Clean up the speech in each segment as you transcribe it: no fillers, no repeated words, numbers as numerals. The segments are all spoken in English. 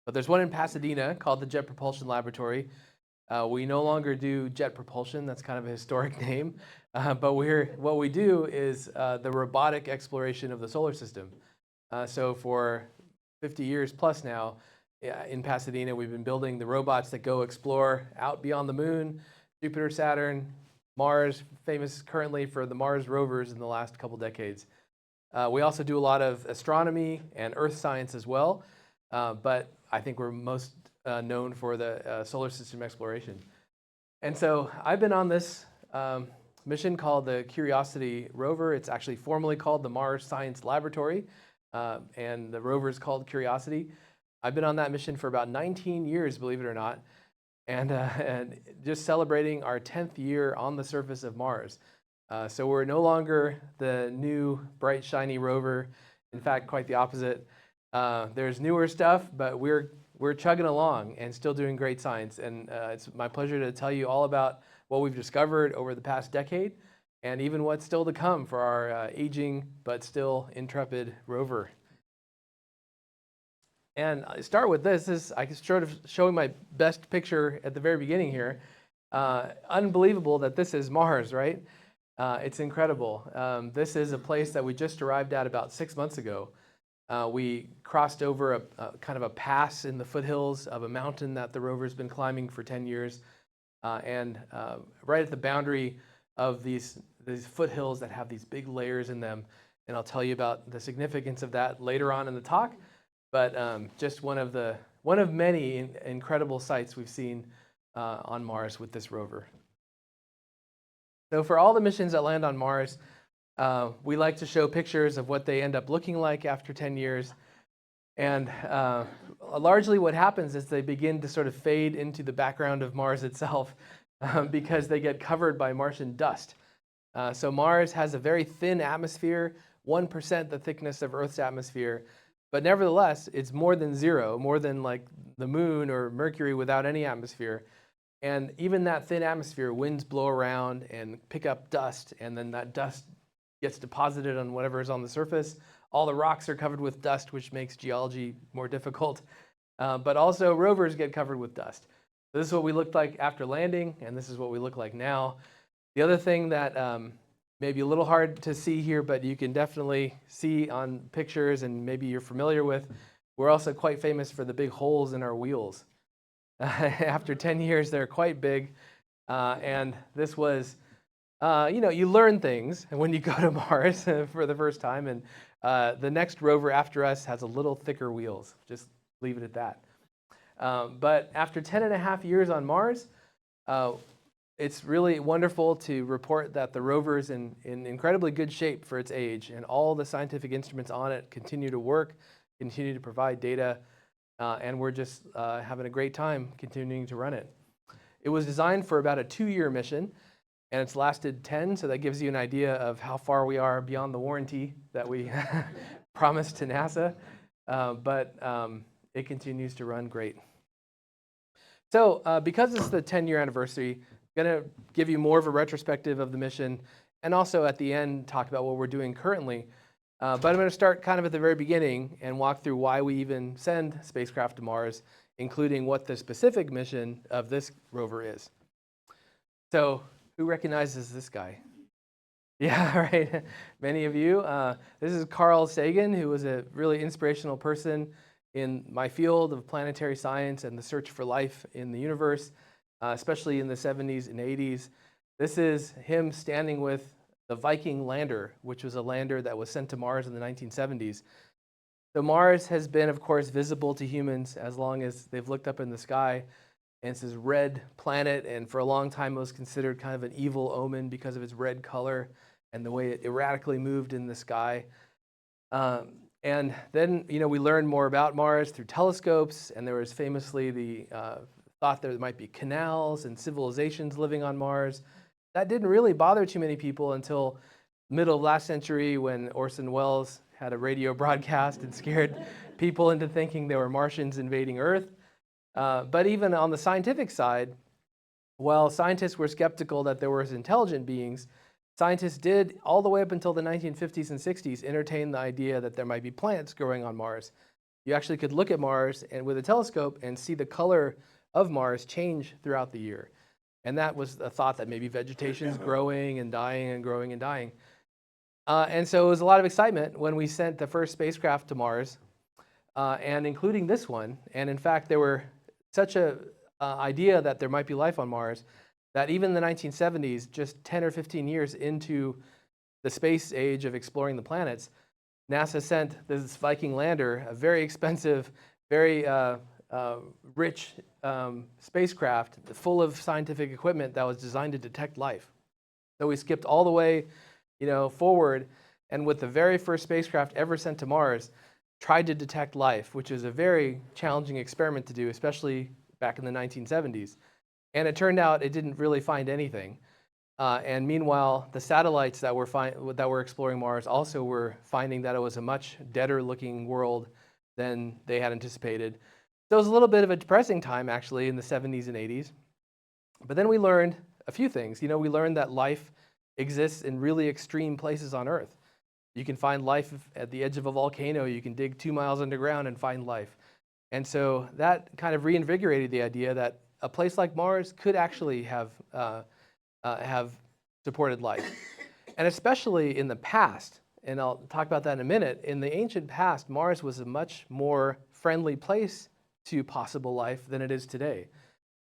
But there's one in Pasadena called the Jet Propulsion Laboratory. We no longer do jet propulsion. That's kind of a historic name. But what we do is the robotic exploration of the solar system. So for 50 years plus now, in Pasadena, we've been building the robots that go explore out beyond the moon, Jupiter, Saturn, Mars, famous currently for the Mars rovers in the last couple decades. We also do a lot of astronomy and Earth science as well, but I think we're most known for the solar system exploration. And so I've been on this mission called the Curiosity rover. It's actually formally called the Mars Science Laboratory, and the rover is called Curiosity. I've been on that mission for about 19 years, believe it or not, and just celebrating our 10th year on the surface of Mars. So we're no longer the new, bright, shiny rover. In fact, quite the opposite. There's newer stuff, but we're chugging along and still doing great science. And it's my pleasure to tell you all about what we've discovered over the past decade and even what's still to come for our aging but still intrepid rover. And I start with this. I sort of showing my best picture at the very beginning here. Unbelievable that this is Mars, right? It's incredible. This is a place that we just arrived at about 6 months ago. We crossed over a kind of a pass in the foothills of a mountain that the rover's been climbing for 10 years. And right at the boundary of these foothills that have these big layers in them. And I'll tell you about the significance of that later on in the talk. But just one of many incredible sights we've seen on Mars with this rover. So for all the missions that land on Mars, we like to show pictures of what they end up looking like after 10 years. And largely what happens is they begin to sort of fade into the background of Mars itself because they get covered by Martian dust. So Mars has a very thin atmosphere, 1% the thickness of Earth's atmosphere. But nevertheless, it's more than zero, more than like the moon or Mercury without any atmosphere. And even that thin atmosphere, winds blow around and pick up dust, and then that dust gets deposited on whatever is on the surface. All the rocks are covered with dust, which makes geology more difficult. But also rovers get covered with dust. So this is what we looked like after landing, and this is what we look like now. The other thing that may be a little hard to see here, but you can definitely see on pictures and maybe you're familiar with, we're also quite famous for the big holes in our wheels. After 10 years, they're quite big. And this was, you learn things when you go to Mars for the first time. And the next rover after us has a little thicker wheels. Just leave it at that. But after 10.5 years on Mars, it's really wonderful to report that the rover is in incredibly good shape for its age, and all the scientific instruments on it continue to work, continue to provide data, and we're just having a great time continuing to run it. It was designed for about a 2-year mission, and it's lasted 10, so that gives you an idea of how far we are beyond the warranty that we promised to NASA, but it continues to run great. So because it's the 10-year anniversary, I'm going to give you more of a retrospective of the mission and also at the end talk about what we're doing currently. But I'm going to start kind of at the very beginning and walk through why we even send spacecraft to Mars, including what the specific mission of this rover is. So who recognizes this guy? Yeah, right. Many of you. This is Carl Sagan, who was a really inspirational person in my field of planetary science and the search for life in the universe, especially in the 70s and 80s. This is him standing with the Viking lander, which was a lander that was sent to Mars in the 1970s. So Mars has been, of course, visible to humans as long as they've looked up in the sky. And it's this red planet, and for a long time it was considered kind of an evil omen because of its red color and the way it erratically moved in the sky. And then, we learned more about Mars through telescopes, and there was famously the thought there might be canals and civilizations living on Mars. That didn't really bother too many people until middle of last century when Orson Welles had a radio broadcast and scared people into thinking there were Martians invading Earth. But even on the scientific side, while scientists were skeptical that there were intelligent beings, scientists did, all the way up until the 1950s and 60s, entertain the idea that there might be plants growing on Mars, you actually could look at Mars and with a telescope and see the color of Mars change throughout the year. And that was a thought that maybe vegetation is growing and dying and growing and dying. And so it was a lot of excitement when we sent the first spacecraft to Mars, and including this one. And in fact, there were such a idea that there might be life on Mars that even in the 1970s, just 10 or 15 years into the space age of exploring the planets, NASA sent this Viking lander, a very expensive, very rich spacecraft full of scientific equipment that was designed to detect life. So we skipped all the way, forward, and with the very first spacecraft ever sent to Mars, tried to detect life, which is a very challenging experiment to do, especially back in the 1970s. And it turned out it didn't really find anything. And meanwhile, the satellites that were exploring Mars also were finding that it was a much deader-looking world than they had anticipated. So it was a little bit of a depressing time, actually, in the 70s and 80s. But then we learned a few things. We learned that life exists in really extreme places on Earth. You can find life at the edge of a volcano. You can dig 2 miles underground and find life. And so that kind of reinvigorated the idea that a place like Mars could actually have supported life. And especially in the past, and I'll talk about that in a minute, in the ancient past, Mars was a much more friendly place to possible life than it is today.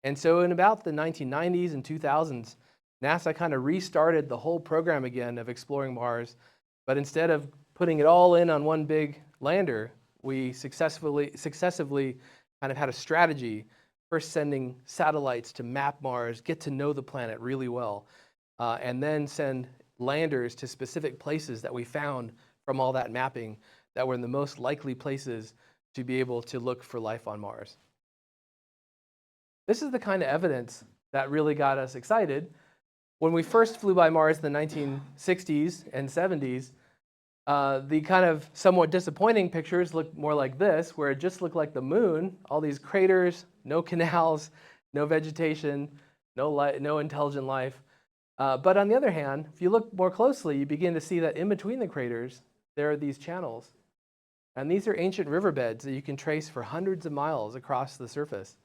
And so in about the 1990s and 2000s, NASA kind of restarted the whole program again of exploring Mars, but instead of putting it all in on one big lander, we successively kind of had a strategy, first sending satellites to map Mars, get to know the planet really well, and then send landers to specific places that we found from all that mapping that were in the most likely places to be able to look for life on Mars. This is the kind of evidence that really got us excited. When we first flew by Mars in the 1960s and 70s, the kind of somewhat disappointing pictures looked more like this, where it just looked like the moon, all these craters, no canals, no vegetation, no intelligent life. But on the other hand, if you look more closely, you begin to see that in between the craters, there are these channels. And these are ancient riverbeds that you can trace for hundreds of miles across the surface.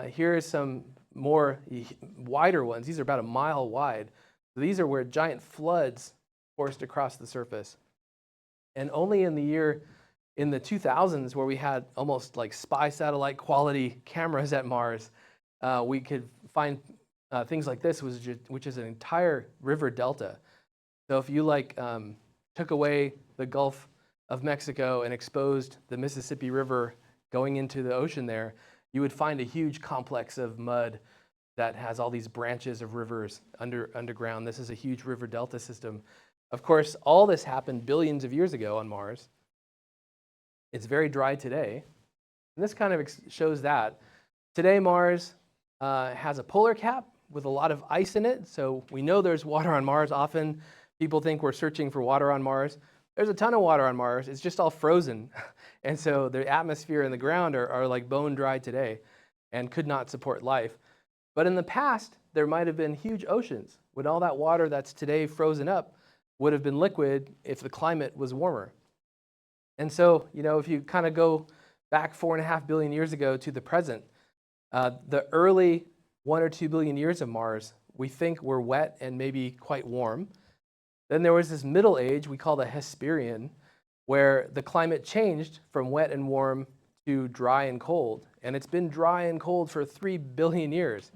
Here are some more wider ones. These are about a mile wide. So these are where giant floods forced across the surface. And only in the 2000s, where we had almost like spy satellite quality cameras at Mars, we could find things like this, which is an entire river delta. So if you took away the Gulf of Mexico and exposed the Mississippi River going into the ocean there, you would find a huge complex of mud that has all these branches of rivers underground. This is a huge river delta system. Of course, all this happened billions of years ago on Mars. It's very dry today. And this kind of shows that. Today, Mars has a polar cap with a lot of ice in it. So we know there's water on Mars. Often people think we're searching for water on Mars. There's a ton of water on Mars. It's just all frozen. And so the atmosphere and the ground are like bone dry today and could not support life. But in the past, there might have been huge oceans when all that water that's today frozen up would have been liquid if the climate was warmer. And so, if you kind of go back 4.5 billion years ago to the present, the early 1 or 2 billion years of Mars, we think were wet and maybe quite warm. Then there was this middle age we call the Hesperian, where the climate changed from wet and warm to dry and cold. And it's been dry and cold for 3 billion years.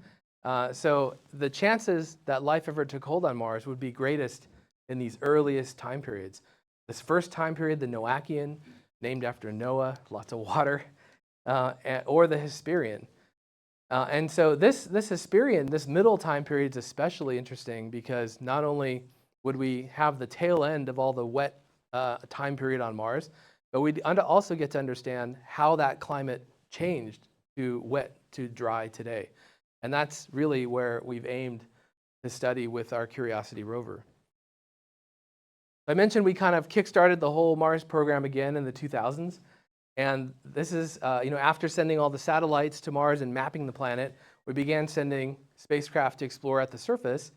So the chances that life ever took hold on Mars would be greatest in these earliest time periods. This first time period, the Noachian, named after Noah, lots of water, or the Hesperian. And so this Hesperian, this middle time period is especially interesting because not only would we have the tail end of all the wet time period on Mars, but we'd also get to understand how that climate changed to wet to dry today. And that's really where we've aimed to study with our Curiosity rover. I mentioned we kind of kickstarted the whole Mars program again in the 2000s. And this is, after sending all the satellites to Mars and mapping the planet, we began sending spacecraft to explore at the surface.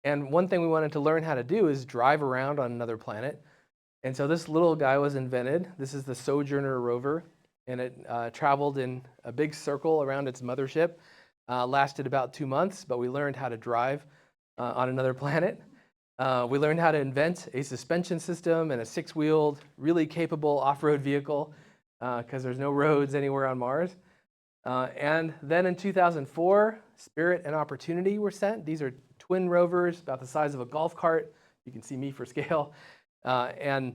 And one thing we wanted to learn how to do is drive around on another planet. And so this little guy was invented. This is the Sojourner rover, and it traveled in a big circle around its mothership. Lasted about 2 months, but we learned how to drive on another planet. We learned how to invent a suspension system and a 6-wheeled, really capable off-road vehicle because there's no roads anywhere on Mars. And then in 2004, Spirit and Opportunity were sent. These are twin rovers about the size of a golf cart. You can see me for scale. And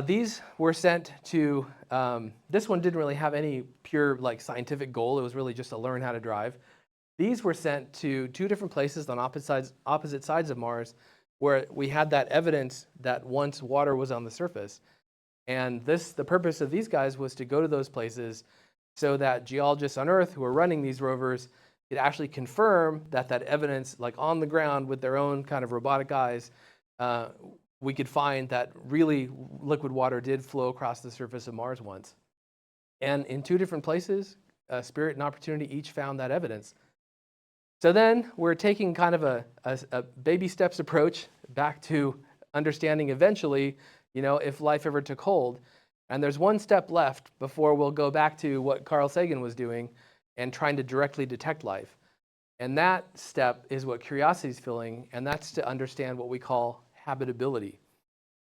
these were sent to, this one didn't really have any pure scientific goal. It was really just to learn how to drive. These were sent to 2 different places on opposite sides of Mars where we had that evidence that once water was on the surface. And the purpose of these guys was to go to those places so that geologists on Earth who are running these rovers could actually confirm that evidence, like on the ground with their own kind of robotic eyes, we could find that really liquid water did flow across the surface of Mars once. And in 2 different places, Spirit and Opportunity each found that evidence. So then we're taking kind of a baby steps approach back to understanding eventually, if life ever took hold. And there's 1 step left before we'll go back to what Carl Sagan was doing and trying to directly detect life. And that step is what Curiosity is filling, and that's to understand what we call habitability.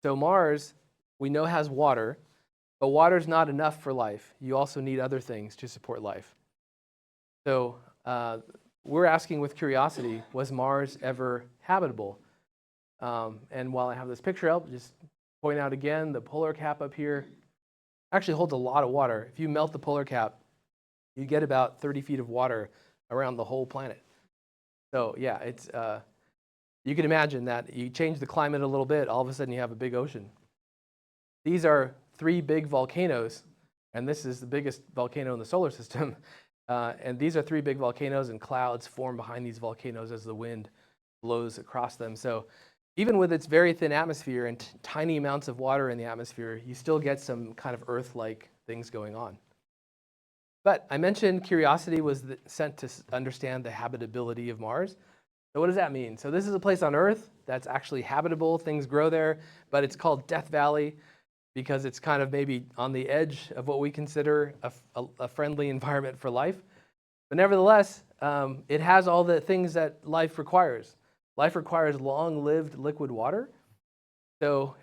So Mars, we know, has water, but water's not enough for life. You also need other things to support life. So we're asking with Curiosity, was Mars ever habitable? And while I have this picture up, just point out again, the polar cap up here actually holds a lot of water. If you melt the polar cap, you get about 30 feet of water around the whole planet. So yeah, it's you can imagine that you change the climate a little bit, all of a sudden you have a big ocean. These are 3 big volcanoes, and this is the biggest volcano in the solar system. And these are 3 big volcanoes, and clouds form behind these volcanoes as the wind blows across them. So even with its very thin atmosphere and tiny amounts of water in the atmosphere, you still get some kind of Earth-like things going on. But I mentioned Curiosity was sent to understand the habitability of Mars. So what does that mean? So this is a place on Earth that's actually habitable. Things grow there, but it's called Death Valley because it's kind of maybe on the edge of what we consider a friendly environment for life. But nevertheless, it has all the things that life requires. Life requires long-lived liquid water. So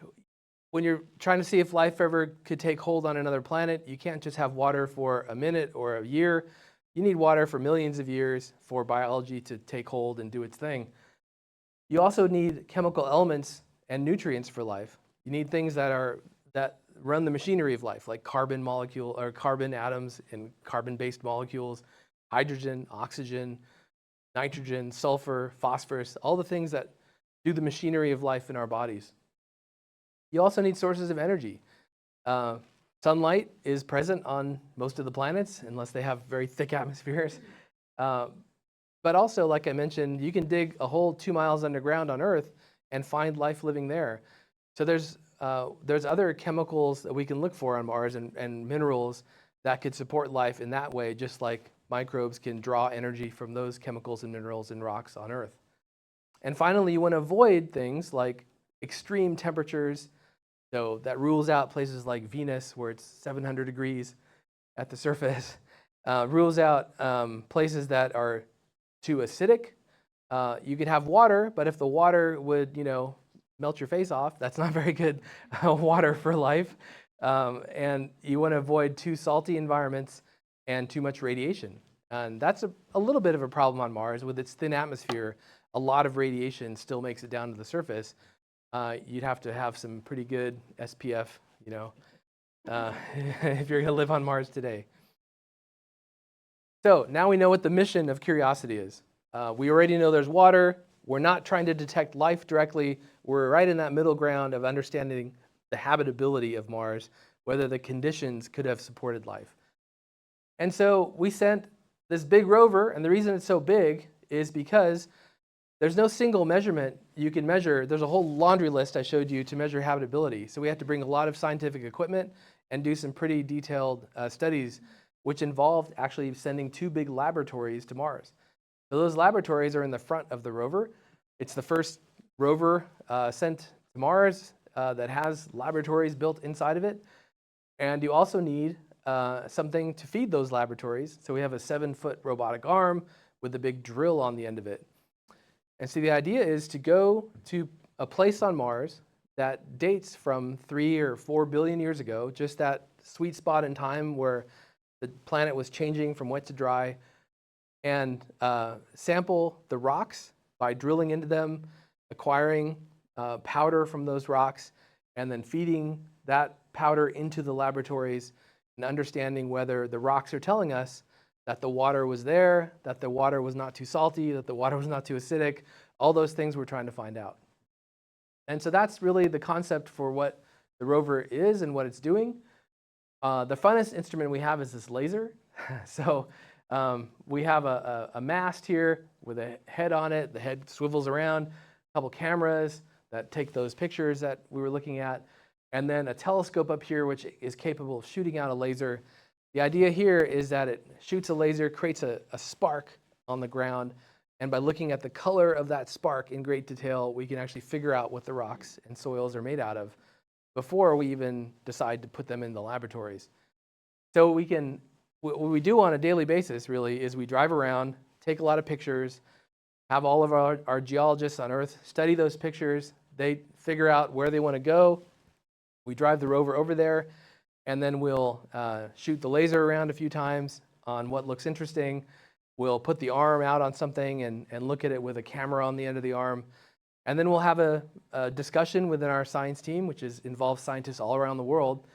when you're trying to see if life ever could take hold on another planet, you can't just have water for a minute or a year. You need water for millions of years for biology to take hold and do its thing. You also need chemical elements and nutrients for life. You need things that run the machinery of life, like carbon atoms and carbon-based molecules, hydrogen, oxygen, nitrogen, sulfur, phosphorus, all the things that do the machinery of life in our bodies. You also need sources of energy. Sunlight is present on most of the planets, unless they have very thick atmospheres. But also, like I mentioned, you can dig a hole 2 miles underground on Earth and find life living there. So there's other chemicals that we can look for on Mars and minerals that could support life in that way, just like microbes can draw energy from those chemicals and minerals in rocks on Earth. And finally, you want to avoid things like extreme temperatures. So that rules out places like Venus, where it's 700 degrees at the surface. Rules out places that are too acidic. You could have water, but if the water would, melt your face off, that's not very good water for life. And you want to avoid too salty environments and too much radiation. And that's a little bit of a problem on Mars. With its thin atmosphere, a lot of radiation still makes it down to the surface. You'd have to have some pretty good SPF, if you're going to live on Mars today. So now we know what the mission of Curiosity is. We already know there's water. We're not trying to detect life directly. We're right in that middle ground of understanding the habitability of Mars, whether the conditions could have supported life. And so we sent this big rover, and the reason it's so big is because there's no single measurement you can measure. There's a whole laundry list I showed you to measure habitability. So we had to bring a lot of scientific equipment and do some pretty detailed studies, which involved actually sending 2 big laboratories to Mars. So those laboratories are in the front of the rover. It's the first rover sent to Mars. that has laboratories built inside of it. And you also need something to feed those laboratories. So we have a 7-foot robotic arm with a big drill on the end of it. And so the idea is to go to a place on Mars that dates from 3 or 4 billion years ago, just that sweet spot in time where the planet was changing from wet to dry, and sample the rocks by drilling into them, acquiring powder from those rocks, and then feeding that powder into the laboratories and understanding whether the rocks are telling us that the water was there, that the water was not too salty, that the water was not too acidic, all those things we're trying to find out. And so that's really the concept for what the rover is and what it's doing. The funnest instrument we have is this laser. So we have a mast here with a head on it. The head swivels around, a couple cameras that take those pictures that we were looking at, and then a telescope up here which is capable of shooting out a laser. The idea here is that it shoots a laser, creates a spark on the ground, and by looking at the color of that spark in great detail, we can actually figure out what the rocks and soils are made out of before we even decide to put them in the laboratories. So what we do on a daily basis really is we drive around, take a lot of pictures, have all of our geologists on Earth study those pictures. They figure out where they want to go. We drive the rover over there, and then we'll shoot the laser around a few times on what looks interesting. We'll put the arm out on something and look at it with a camera on the end of the arm. And then we'll have a discussion within our science team, which involves scientists all around the world,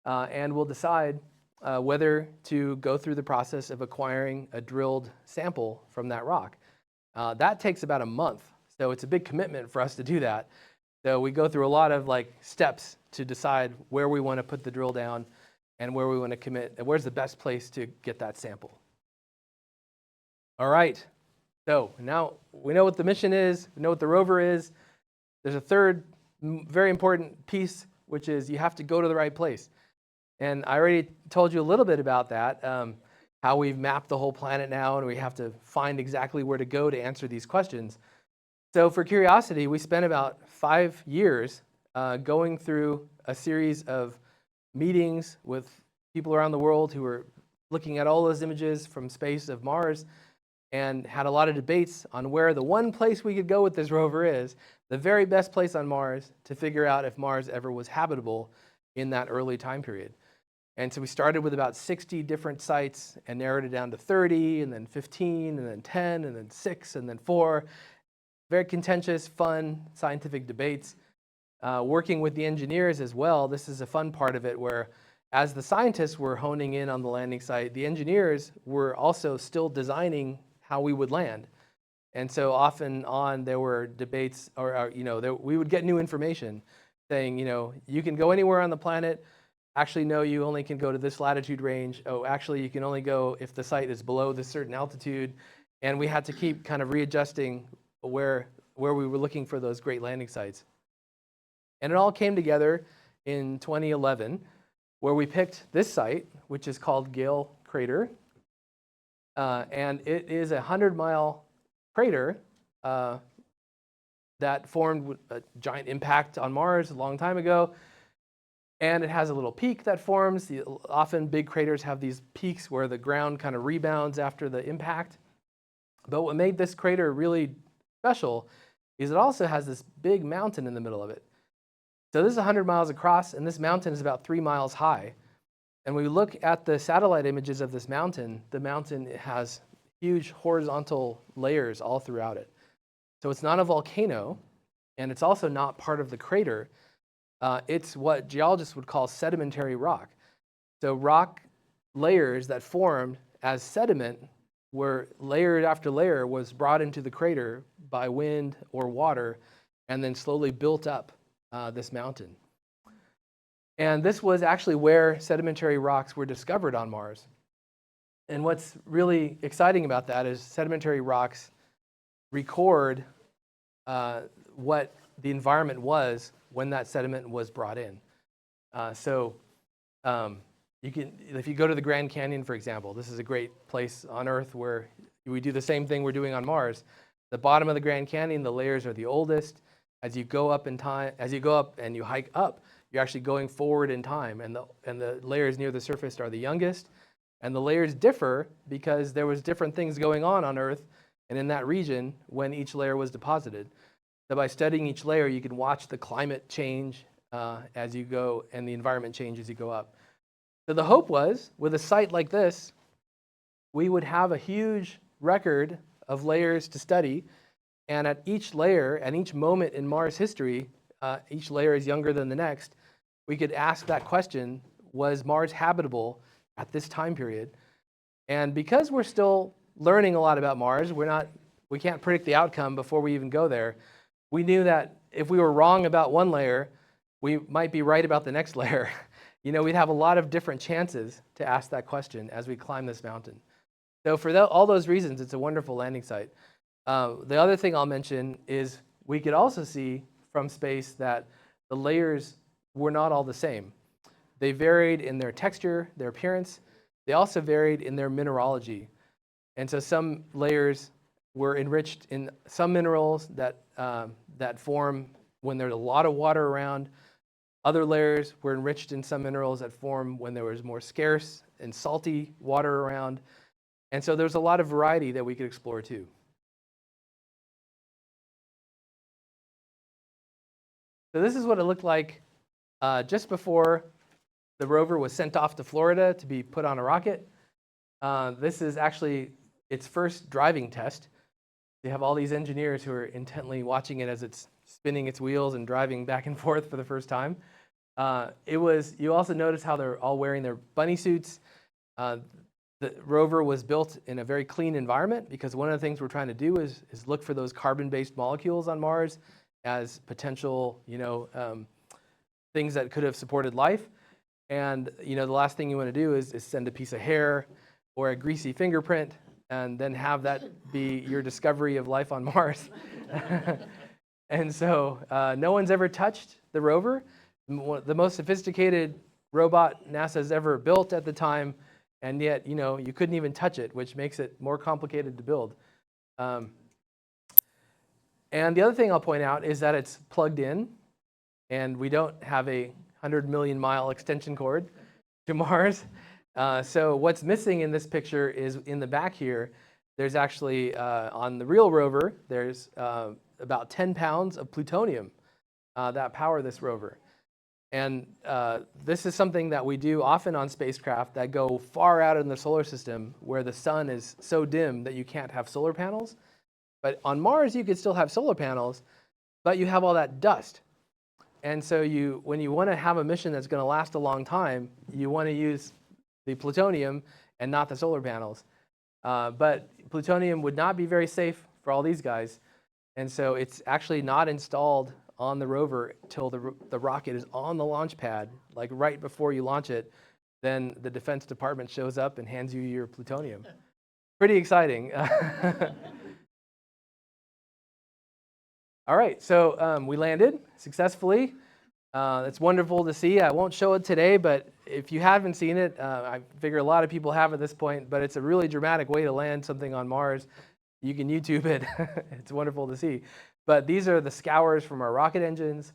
and we'll decide whether to go through the process of acquiring a drilled sample from that rock. That takes about a month, so it's a big commitment for us to do that. So we go through a lot of steps to decide where we want to put the drill down and where we want to commit, and where's the best place to get that sample. All right, so now we know what the mission is, we know what the rover is. There's a third very important piece, which is you have to go to the right place. And I already told you a little bit about that, how we've mapped the whole planet now, and we have to find exactly where to go to answer these questions. So for Curiosity, we spent about 5 years going through a series of meetings with people around the world who were looking at all those images from space of Mars, and had a lot of debates on where the one place we could go with this rover is, the very best place on Mars to figure out if Mars ever was habitable in that early time period. And so we started with about 60 different sites and narrowed it down to 30, and then 15, and then 10, and then 6, and then 4. Very contentious, fun, scientific debates. Working with the engineers as well, this is a fun part of it where as the scientists were honing in on the landing site, the engineers were also still designing how we would land. And so often there were debates, or we would get new information saying, you can go anywhere on the planet. Actually, no, you only can go to this latitude range. Oh, actually, you can only go if the site is below this certain altitude. And we had to keep kind of readjusting where we were looking for those great landing sites. And it all came together in 2011, where we picked this site, which is called Gale Crater. And it is a 100-mile crater that formed a giant impact on Mars a long time ago. And it has a little peak that forms. Often big craters have these peaks where the ground kind of rebounds after the impact. But what made this crater really special is it also has this big mountain in the middle of it. So this is 100 miles across, and this mountain is about 3 miles high. And when we look at the satellite images of this mountain, the mountain has huge horizontal layers all throughout it. So it's not a volcano, and it's also not part of the crater. It's what geologists would call sedimentary rock. So rock layers that formed as sediment were layer after layer was brought into the crater by wind or water and then slowly built up this mountain. And this was actually where sedimentary rocks were discovered on Mars. And what's really exciting about that is sedimentary rocks record what the environment was when that sediment was brought in. If you go to the Grand Canyon, for example, this is a great place on Earth where we do the same thing we're doing on Mars. The bottom of the Grand Canyon, the layers are the oldest. As you go up in time, as you go up and you hike up, you're actually going forward in time, and the layers near the surface are the youngest. And the layers differ because there was different things going on Earth and in that region when each layer was deposited. So by studying each layer, you can watch the climate change as you go and the environment change as you go up. So the hope was, with a site like this, we would have a huge record of layers to study. And at each layer, at each moment in Mars history, each layer is younger than the next, we could ask that question, was Mars habitable at this time period? And because we're still learning a lot about Mars, we can't predict the outcome before we even go there. We knew that if we were wrong about one layer, we might be right about the next layer. We'd have a lot of different chances to ask that question as we climb this mountain. So for all those reasons, it's a wonderful landing site. The other thing I'll mention is we could also see from space that the layers were not all the same. They varied in their texture, their appearance. They also varied in their mineralogy. And so some layers were enriched in some minerals that form when there's a lot of water around. Other layers were enriched in some minerals that form when there was more scarce and salty water around. And so there's a lot of variety that we could explore too. So this is what it looked like just before the rover was sent off to Florida to be put on a rocket. This is actually its first driving test. You have all these engineers who are intently watching it as it's spinning its wheels and driving back and forth for the first time. You also notice how they're all wearing their bunny suits. The rover was built in a very clean environment because one of the things we're trying to do is look for those carbon-based molecules on Mars as potential, things that could have supported life. And the last thing you want to do is send a piece of hair or a greasy fingerprint and then have that be your discovery of life on Mars. And so no one's ever touched the rover. The most sophisticated robot NASA's ever built at the time, and yet you couldn't even touch it, which makes it more complicated to build. And the other thing I'll point out is that it's plugged in, and we don't have a 100 million mile extension cord to Mars. So what's missing in this picture is in the back here, there's actually, on the real rover, there's about 10 pounds of plutonium that power this rover. And this is something that we do often on spacecraft that go far out in the solar system where the sun is so dim that you can't have solar panels. But on Mars, you could still have solar panels, but you have all that dust. And so when you want to have a mission that's going to last a long time, you want to use the plutonium and not the solar panels. But plutonium would not be very safe for all these guys. And so it's actually not installed on the rover till the rocket is on the launch pad, like right before you launch it. Then the Defense Department shows up and hands you your plutonium. Pretty exciting. All right, so we landed successfully. It's wonderful to see. I won't show it today, but if you haven't seen it, I figure a lot of people have at this point, but it's a really dramatic way to land something on Mars. You can YouTube it. It's wonderful to see. But these are the scours from our rocket engines.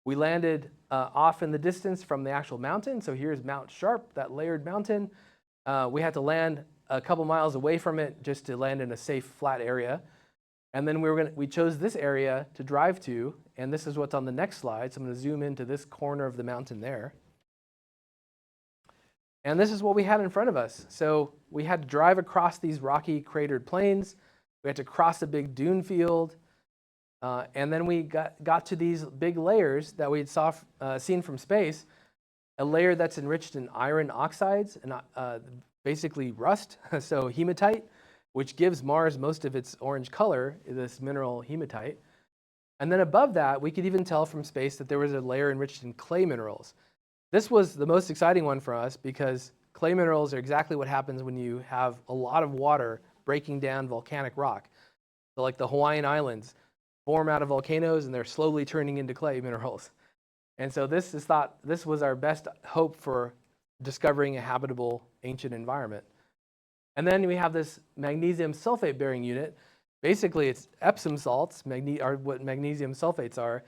We landed off in the distance from the actual mountain. So here's Mount Sharp, that layered mountain. We had to land a couple miles away from it just to land in a safe, flat area. And then we chose this area to drive to, and this is what's on the next slide. So I'm going to zoom into this corner of the mountain there. And this is what we had in front of us. So we had to drive across these rocky cratered plains. We had to cross a big dune field. And then we got to these big layers that we had seen from space, a layer that's enriched in iron oxides and basically rust, so hematite, which gives Mars most of its orange color, this mineral hematite. And then above that, we could even tell from space that there was a layer enriched in clay minerals. This was the most exciting one for us because clay minerals are exactly what happens when you have a lot of water breaking down volcanic rock. So like the Hawaiian Islands form out of volcanoes and they're slowly turning into clay minerals. And so this was our best hope for discovering a habitable ancient environment. And then we have this magnesium sulfate bearing unit. basically it's Epsom salts, are what magnesium sulfates are.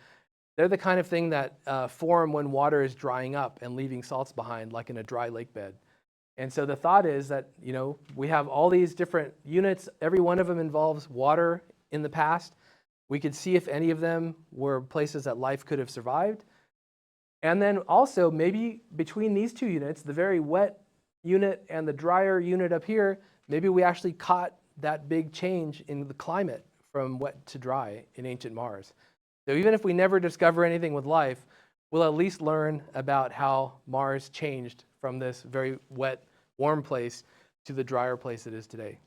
They're the kind of thing that form when water is drying up and leaving salts behind, like in a dry lake bed. And so the thought is that, we have all these different units. Every one of them involves water in the past. We could see if any of them were places that life could have survived. And then also maybe between these two units, the very wet unit and the drier unit up here, maybe we actually caught that big change in the climate from wet to dry in ancient Mars. So even if we never discover anything with life, we'll at least learn about how Mars changed from this very wet, warm place to the drier place it is today.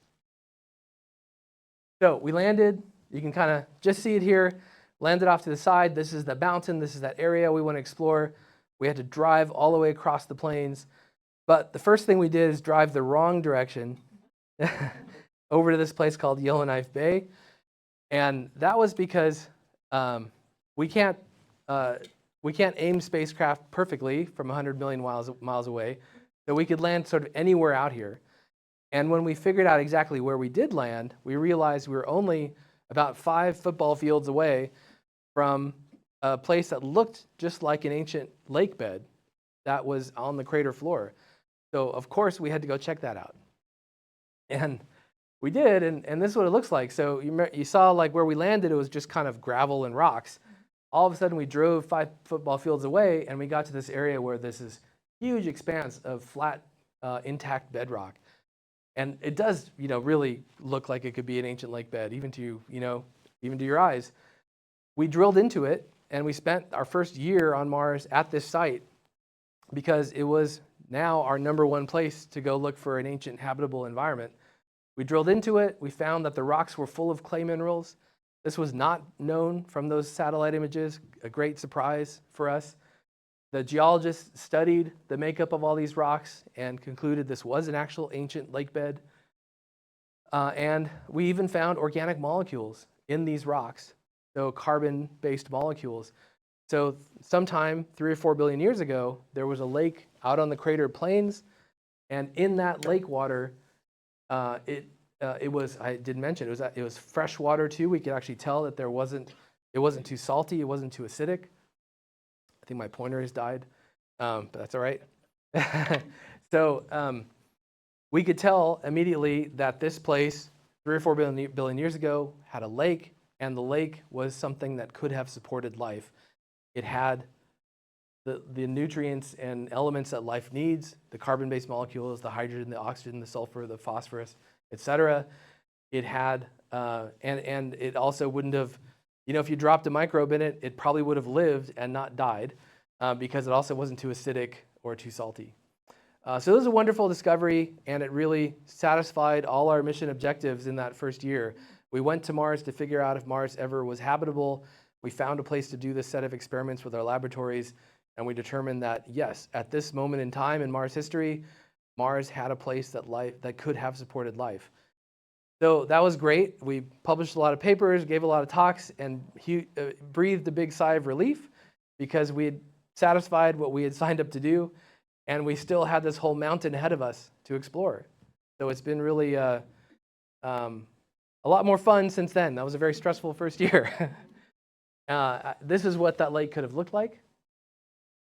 So we landed. You can kind of just see it here. Landed off to the side. This is the mountain. This is that area we want to explore. We had to drive all the way across the plains. But the first thing we did is drive the wrong direction over to this place called Yellowknife Bay. And that was because we can't aim spacecraft perfectly from 100 million miles away. So we could land sort of anywhere out here. And when we figured out exactly where we did land, we realized we were only about 5 football fields away from a place that looked just like an ancient lake bed that was on the crater floor. So of course we had to go check that out. And we did, and this is what it looks like. So you saw like where we landed, it was just kind of gravel and rocks. All of a sudden we drove 5 football fields away and we got to this area where this is huge expanse of flat, intact bedrock. And it does, really look like it could be an ancient lake bed, even to your eyes. We drilled into it, and we spent our first year on Mars at this site because it was now our #1 place to go look for an ancient habitable environment. We drilled into it. We found that the rocks were full of clay minerals. This was not known from those satellite images, a great surprise for us. The geologists studied the makeup of all these rocks and concluded this was an actual ancient lake bed. And we even found organic molecules in these rocks, so carbon-based molecules. So sometime 3 or 4 billion years ago, there was a lake out on the crater plains, and in that lake water, it was, I didn't mention, it was fresh water too. We could actually tell that it wasn't too salty, it wasn't too acidic. I think my pointer has died, but that's all right. So we could tell immediately that this place 3 or 4 billion years ago had a lake, and the lake was something that could have supported life. It had the nutrients and elements that life needs, the carbon-based molecules, the hydrogen, the oxygen, the sulfur, the phosphorus, etc. It had, and it also wouldn't have, if you dropped a microbe in it, it probably would have lived and not died because it also wasn't too acidic or too salty. So this was a wonderful discovery, and it really satisfied all our mission objectives in that first year. We went to Mars to figure out if Mars ever was habitable. We found a place to do this set of experiments with our laboratories, and we determined that, yes, at this moment in time in Mars history, Mars had a place that could have supported life. So that was great. We published a lot of papers, gave a lot of talks, and breathed a big sigh of relief because we had satisfied what we had signed up to do, and we still had this whole mountain ahead of us to explore. So it's been really a lot more fun since then. That was a very stressful first year. This is what that lake could have looked like.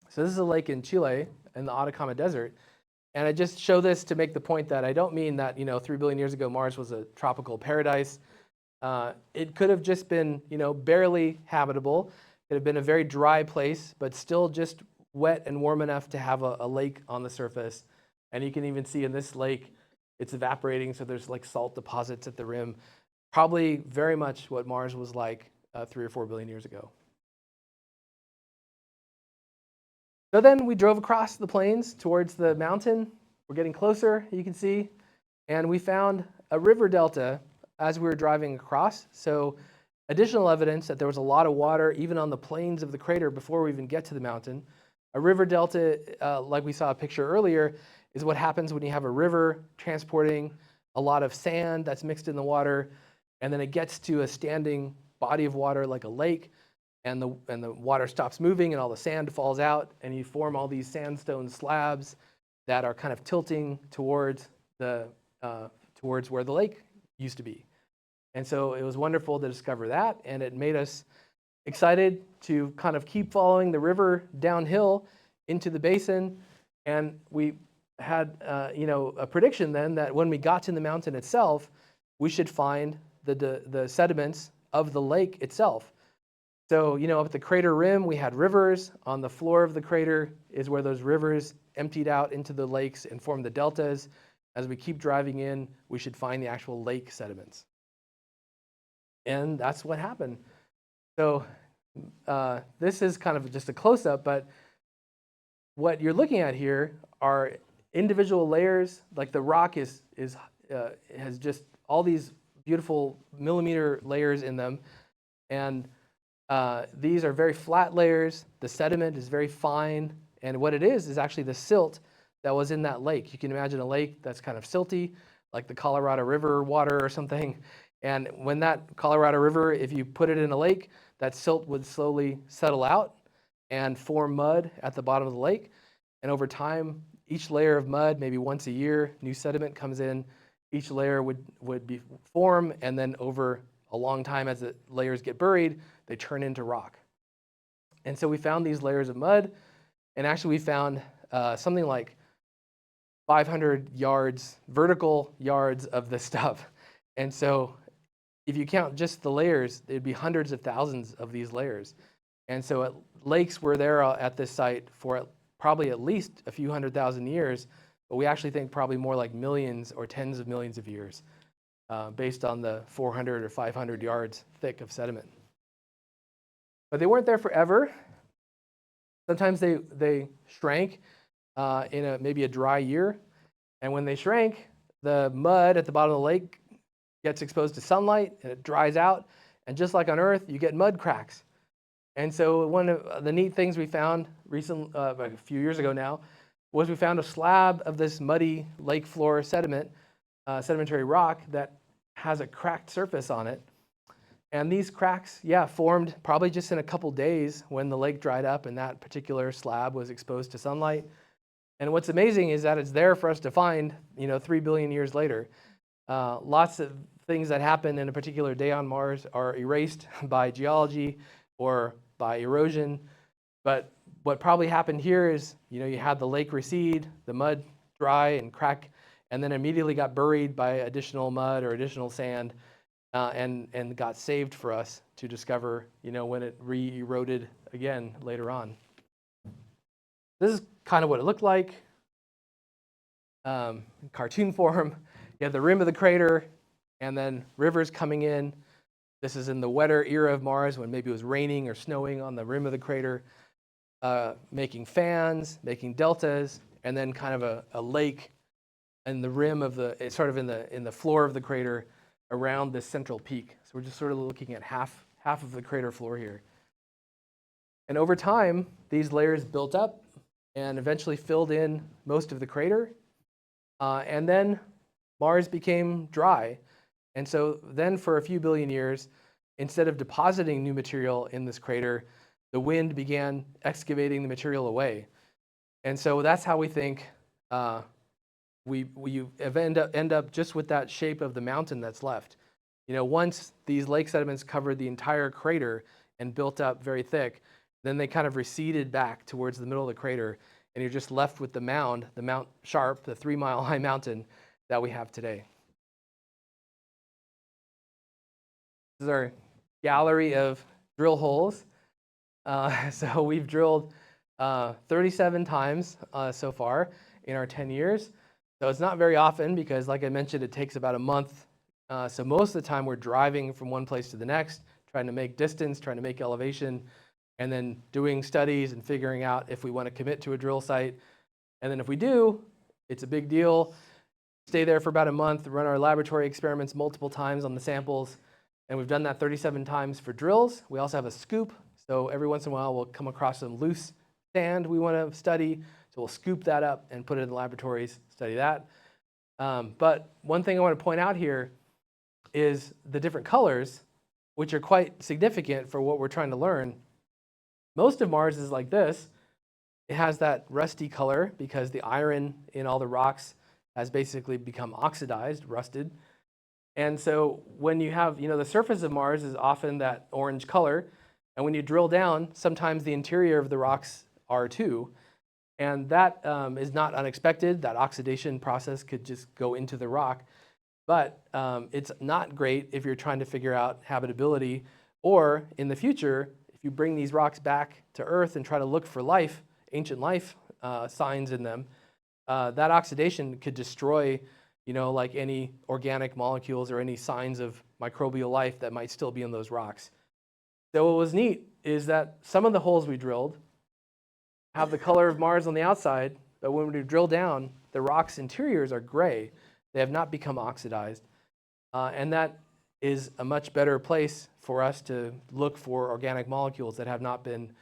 So this is a lake in Chile in the Atacama Desert. And I just show this to make the point that I don't mean that 3 billion years ago Mars was a tropical paradise. It could have just been barely habitable. It had been a very dry place, but still just wet and warm enough to have a lake on the surface. And you can even see in this lake, it's evaporating, so there's like salt deposits at the rim. Probably very much what Mars was like 3 or 4 billion years ago. So then we drove across the plains towards the mountain. We're getting closer, you can see. And we found a river delta as we were driving across. So additional evidence that there was a lot of water even on the plains of the crater before we even get to the mountain. A river delta, like we saw a picture earlier, is what happens when you have a river transporting a lot of sand that's mixed in the water, and then it gets to a standing body of water like a lake, and the water stops moving and all the sand falls out, and you form all these sandstone slabs that are kind of tilting towards where the lake used to be. And so it was wonderful to discover that, and it made us excited to kind of keep following the river downhill into the basin. And we had a prediction then that when we got to the mountain itself, we should find the sediments of the lake itself. So, up at the crater rim, we had rivers. On the floor of the crater is where those rivers emptied out into the lakes and formed the deltas. As we keep driving in, we should find the actual lake sediments. And that's what happened. So this is kind of just a close-up, but what you're looking at here are individual layers. Like the rock has just all these beautiful millimeter layers in them, and these are very flat layers. The sediment is very fine, and what it is actually the silt that was in that lake. You can imagine a lake that's kind of silty, like the Colorado River water or something. And when that Colorado River, if you put it in a lake, that silt would slowly settle out and form mud at the bottom of the lake. And over time, each layer of mud, maybe once a year, new sediment comes in. Each layer would be form, and then over a long time, as the layers get buried, they turn into rock. And so we found these layers of mud, and actually we found something like 500 yards, vertical yards of this stuff. And so if you count just the layers, it'd be hundreds of thousands of these layers. And so lakes were there at this site for probably at least a few 100,000 years, but we actually think probably more like millions or tens of millions of years, based on the 400 or 500 yards thick of sediment. But they weren't there forever. Sometimes they shrank in maybe a dry year. And when they shrank, the mud at the bottom of the lake gets exposed to sunlight and it dries out. And just like on Earth, you get mud cracks. And so one of the neat things we found a few years ago now, was we found a slab of this muddy lake floor sediment, sedimentary rock that has a cracked surface on it. And these cracks, formed probably just in a couple days when the lake dried up and that particular slab was exposed to sunlight. And what's amazing is that it's there for us to find, 3 billion years later. Lots of things that happen in a particular day on Mars are erased by geology or by erosion. But what probably happened here is, you had the lake recede, the mud dry and crack, and then immediately got buried by additional mud or additional sand, and got saved for us to discover, when it re-eroded again later on. This is kind of what it looked like, in cartoon form. You have the rim of the crater, and then rivers coming in. This is in the wetter era of Mars when maybe it was raining or snowing on the rim of the crater, making fans, making deltas, and then kind of a lake in the rim of in the floor of the crater around this central peak. So we're just sort of looking at half of the crater floor here. And over time, these layers built up and eventually filled in most of the crater. And then Mars became dry. And so then for a few billion years, instead of depositing new material in this crater, the wind began excavating the material away. And so that's how we think we end up just with that shape of the mountain that's left. Once these lake sediments covered the entire crater and built up very thick, then they kind of receded back towards the middle of the crater, and you're just left with the Mount Sharp, the 3-mile-high mountain that we have today. This is our gallery of drill holes. So we've drilled 37 times so far in our 10 years. So it's not very often because, like I mentioned, it takes about a month. So most of the time we're driving from one place to the next, trying to make distance, trying to make elevation, and then doing studies and figuring out if we want to commit to a drill site. And then if we do, it's a big deal. Stay there for about a month, run our laboratory experiments multiple times on the samples. And we've done that 37 times for drills. We also have a scoop. So every once in a while, we'll come across some loose sand we want to study. So we'll scoop that up and put it in the laboratories, study that. But one thing I want to point out here is the different colors, which are quite significant for what we're trying to learn. Most of Mars is like this. It has that rusty color because the iron in all the rocks has basically become oxidized, rusted. And so when you have, the surface of Mars is often that orange color, and when you drill down, sometimes the interior of the rocks are too. And that is not unexpected. That oxidation process could just go into the rock. But it's not great if you're trying to figure out habitability, or in the future, if you bring these rocks back to Earth and try to look for life, ancient life signs in them, that oxidation could destroy, like any organic molecules or any signs of microbial life that might still be in those rocks. So what was neat is that some of the holes we drilled have the color of Mars on the outside, but when we drill down, the rock's interiors are gray. They have not become oxidized. And that is a much better place for us to look for organic molecules that have not been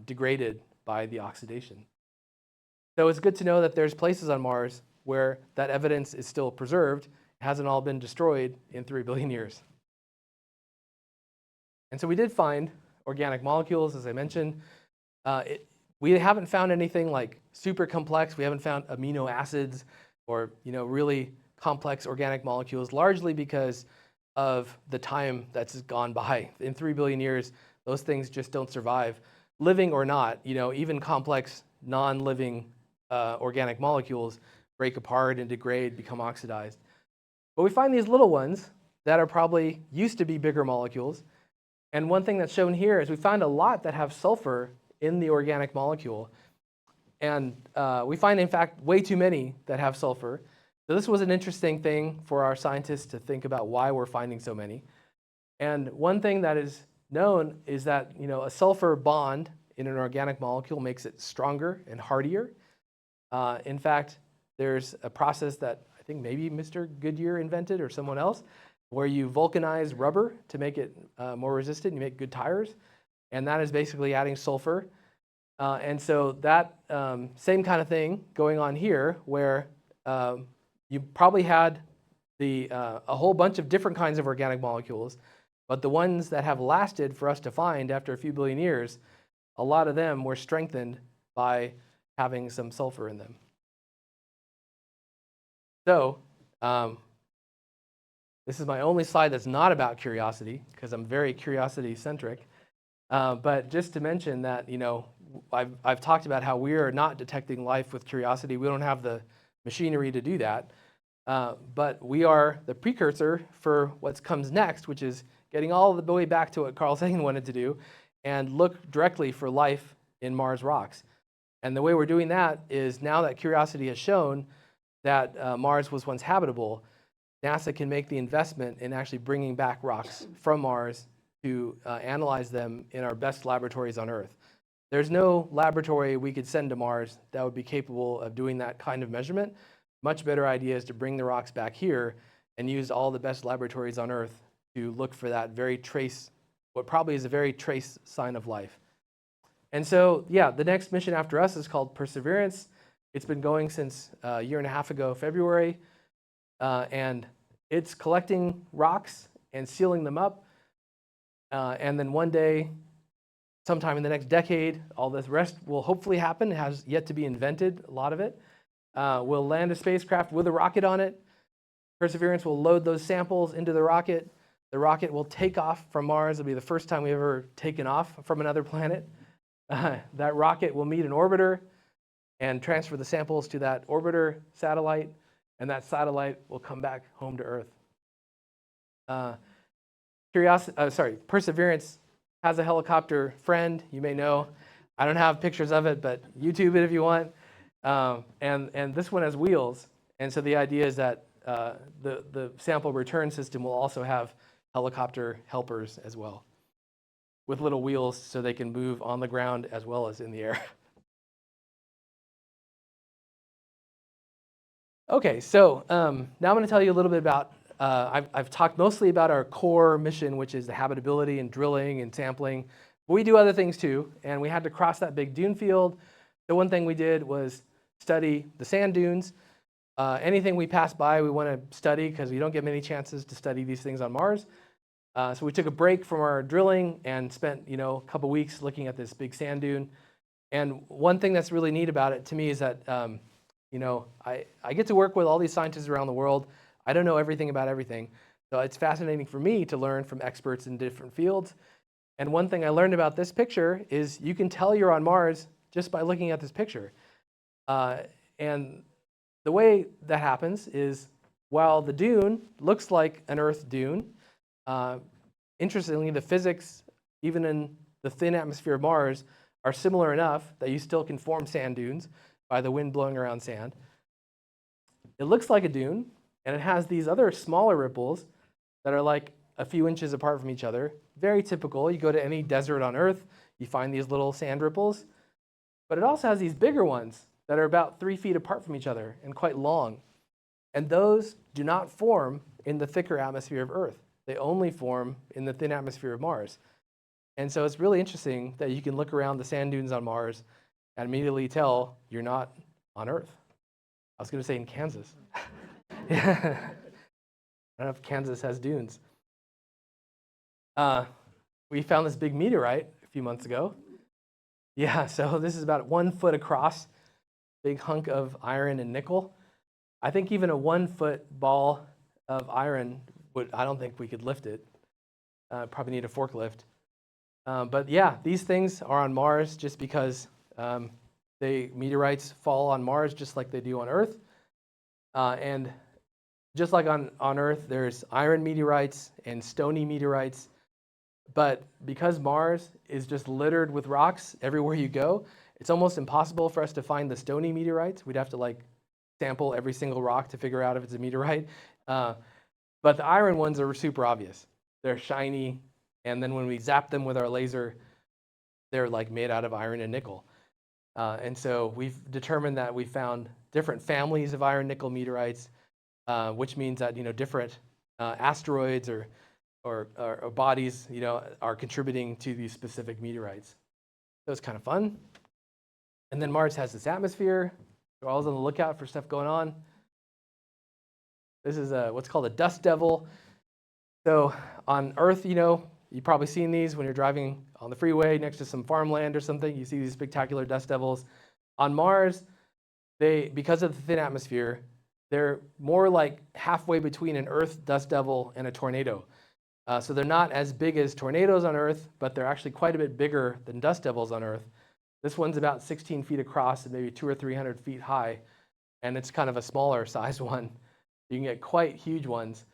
degraded by the oxidation. So it's good to know that there's places on Mars where that evidence is still preserved. It hasn't all been destroyed in 3 billion years. And so we did find organic molecules, as I mentioned. We haven't found anything like super complex. We haven't found amino acids or really complex organic molecules, largely because of the time that's gone by. In 3 billion years, those things just don't survive, living or not. Even complex non-living organic molecules break apart and degrade, become oxidized. But we find these little ones that are probably used to be bigger molecules. And one thing that's shown here is we find a lot that have sulfur in the organic molecule. And we find, in fact, way too many that have sulfur. So this was an interesting thing for our scientists to think about why we're finding so many. And one thing that is known is that a sulfur bond in an organic molecule makes it stronger and hardier. In fact, there's a process that I think maybe Mr. Goodyear invented or someone else, where you vulcanize rubber to make it more resistant. You make good tires. And that is basically adding sulfur. And so that same kind of thing going on here, where you probably had a whole bunch of different kinds of organic molecules, but the ones that have lasted for us to find after a few billion years, a lot of them were strengthened by having some sulfur in them. So this is my only slide that's not about curiosity, because I'm very curiosity-centric. But just to mention that, I've talked about how we are not detecting life with curiosity. We don't have the machinery to do that. But we are the precursor for what comes next, which is getting all the way back to what Carl Sagan wanted to do and look directly for life in Mars rocks. And the way we're doing that is, now that curiosity has shown that Mars was once habitable, NASA can make the investment in actually bringing back rocks from Mars to analyze them in our best laboratories on Earth. There's no laboratory we could send to Mars that would be capable of doing that kind of measurement. Much better idea is to bring the rocks back here and use all the best laboratories on Earth to look for that what probably is a very trace sign of life. And so, yeah, the next mission after us is called Perseverance. It's been going since a year and a half ago, February, and it's collecting rocks and sealing them up. And then one day, sometime in the next decade, all this rest will hopefully happen. It has yet to be invented, a lot of it. We'll land a spacecraft with a rocket on it. Perseverance will load those samples into the rocket. The rocket will take off from Mars. It'll be the first time we've ever taken off from another planet. That rocket will meet an orbiter and transfer the samples to that orbiter satellite, and that satellite will come back home to Earth. Perseverance has a helicopter friend, you may know. I don't have pictures of it, but YouTube it if you want. And this one has wheels, and so the idea is that the sample return system will also have helicopter helpers as well, with little wheels so they can move on the ground as well as in the air. Okay, so now I'm going to tell you a little bit about, I've talked mostly about our core mission, which is the habitability and drilling and sampling. But we do other things too, and we had to cross that big dune field. The one thing we did was study the sand dunes. Anything we pass by, we want to study, because we don't get many chances to study these things on Mars. So we took a break from our drilling and spent a couple weeks looking at this big sand dune. And one thing that's really neat about it to me is that I get to work with all these scientists around the world. I don't know everything about everything, So it's fascinating for me to learn from experts in different fields. And one thing I learned about this picture is you can tell you're on Mars just by looking at this picture. And the way that happens is while the dune looks like an Earth dune, interestingly, the physics, even in the thin atmosphere of Mars, are similar enough that you still can form sand dunes by the wind blowing around sand. It looks like a dune, and it has these other smaller ripples that are like a few inches apart from each other. Very typical. You go to any desert on Earth, you find these little sand ripples. But it also has these bigger ones that are about 3 feet apart from each other and quite long. And those do not form in the thicker atmosphere of Earth. They only form in the thin atmosphere of Mars. And so it's really interesting that you can look around the sand dunes on Mars and immediately tell you're not on Earth. I was going to say in Kansas. Yeah. I don't know if Kansas has dunes. We found this big meteorite a few months ago. Yeah, so this is about 1 foot across, big hunk of iron and nickel. I think even a 1 foot ball of iron I don't think we could lift it. Probably need a forklift. But yeah, these things are on Mars just because meteorites fall on Mars just like they do on Earth. And just like on Earth, there's iron meteorites and stony meteorites. But because Mars is just littered with rocks everywhere you go, it's almost impossible for us to find the stony meteorites. We'd have to like sample every single rock to figure out if it's a meteorite. But the iron ones are super obvious. They're shiny, and then when we zap them with our laser, they're like made out of iron and nickel. And so we've determined that we found different families of iron nickel meteorites, which means that different asteroids or bodies are contributing to these specific meteorites. So it's kind of fun. And then Mars has this atmosphere. We're always on the lookout for stuff going on. This is what's called a dust devil. So on Earth, you've probably seen these when you're driving on the freeway next to some farmland or something. You see these spectacular dust devils. On Mars, because of the thin atmosphere, they're more like halfway between an Earth dust devil and a tornado. So they're not as big as tornadoes on Earth, but they're actually quite a bit bigger than dust devils on Earth. This one's about 16 feet across and maybe 200 or 300 feet high, and it's kind of a smaller size one. You can get quite huge ones.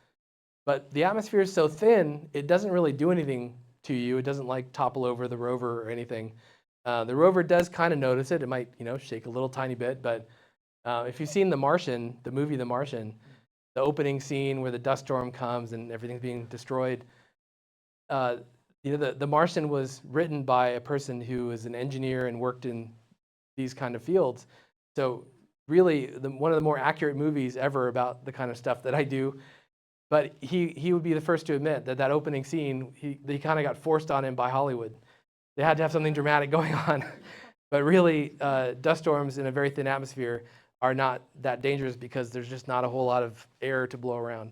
But the atmosphere is so thin, it doesn't really do anything to you. It doesn't like topple over the rover or anything. The rover does kind of notice it. It might, shake a little tiny bit. But if you've seen The Martian, the movie The Martian, the opening scene where the dust storm comes and everything's being destroyed, the Martian was written by a person who is an engineer and worked in these kind of fields. So really, one of the more accurate movies ever about the kind of stuff that I do. But he would be the first to admit that opening scene, they kind of got forced on him by Hollywood. They had to have something dramatic going on. But really, dust storms in a very thin atmosphere are not that dangerous because there's just not a whole lot of air to blow around.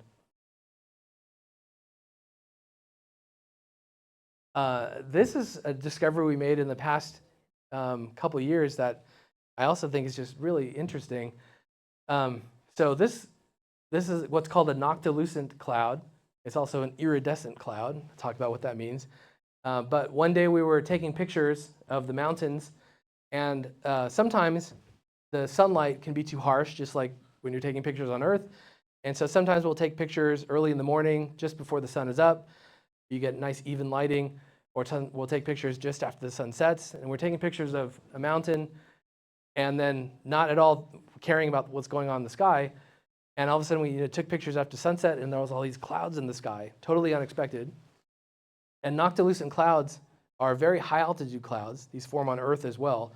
This is a discovery we made in the past couple of years that I also think is just really interesting. So this is what's called a noctilucent cloud. It's also an iridescent cloud. I'll talk about what that means. But one day we were taking pictures of the mountains, and sometimes the sunlight can be too harsh, just like when you're taking pictures on Earth. And so sometimes we'll take pictures early in the morning, just before the sun is up. You get nice even lighting. Or we'll take pictures just after the sun sets. And we're taking pictures of a mountain and then not at all caring about what's going on in the sky. And all of a sudden we took pictures after sunset and there was all these clouds in the sky, totally unexpected. And noctilucent clouds are very high altitude clouds. These form on Earth as well.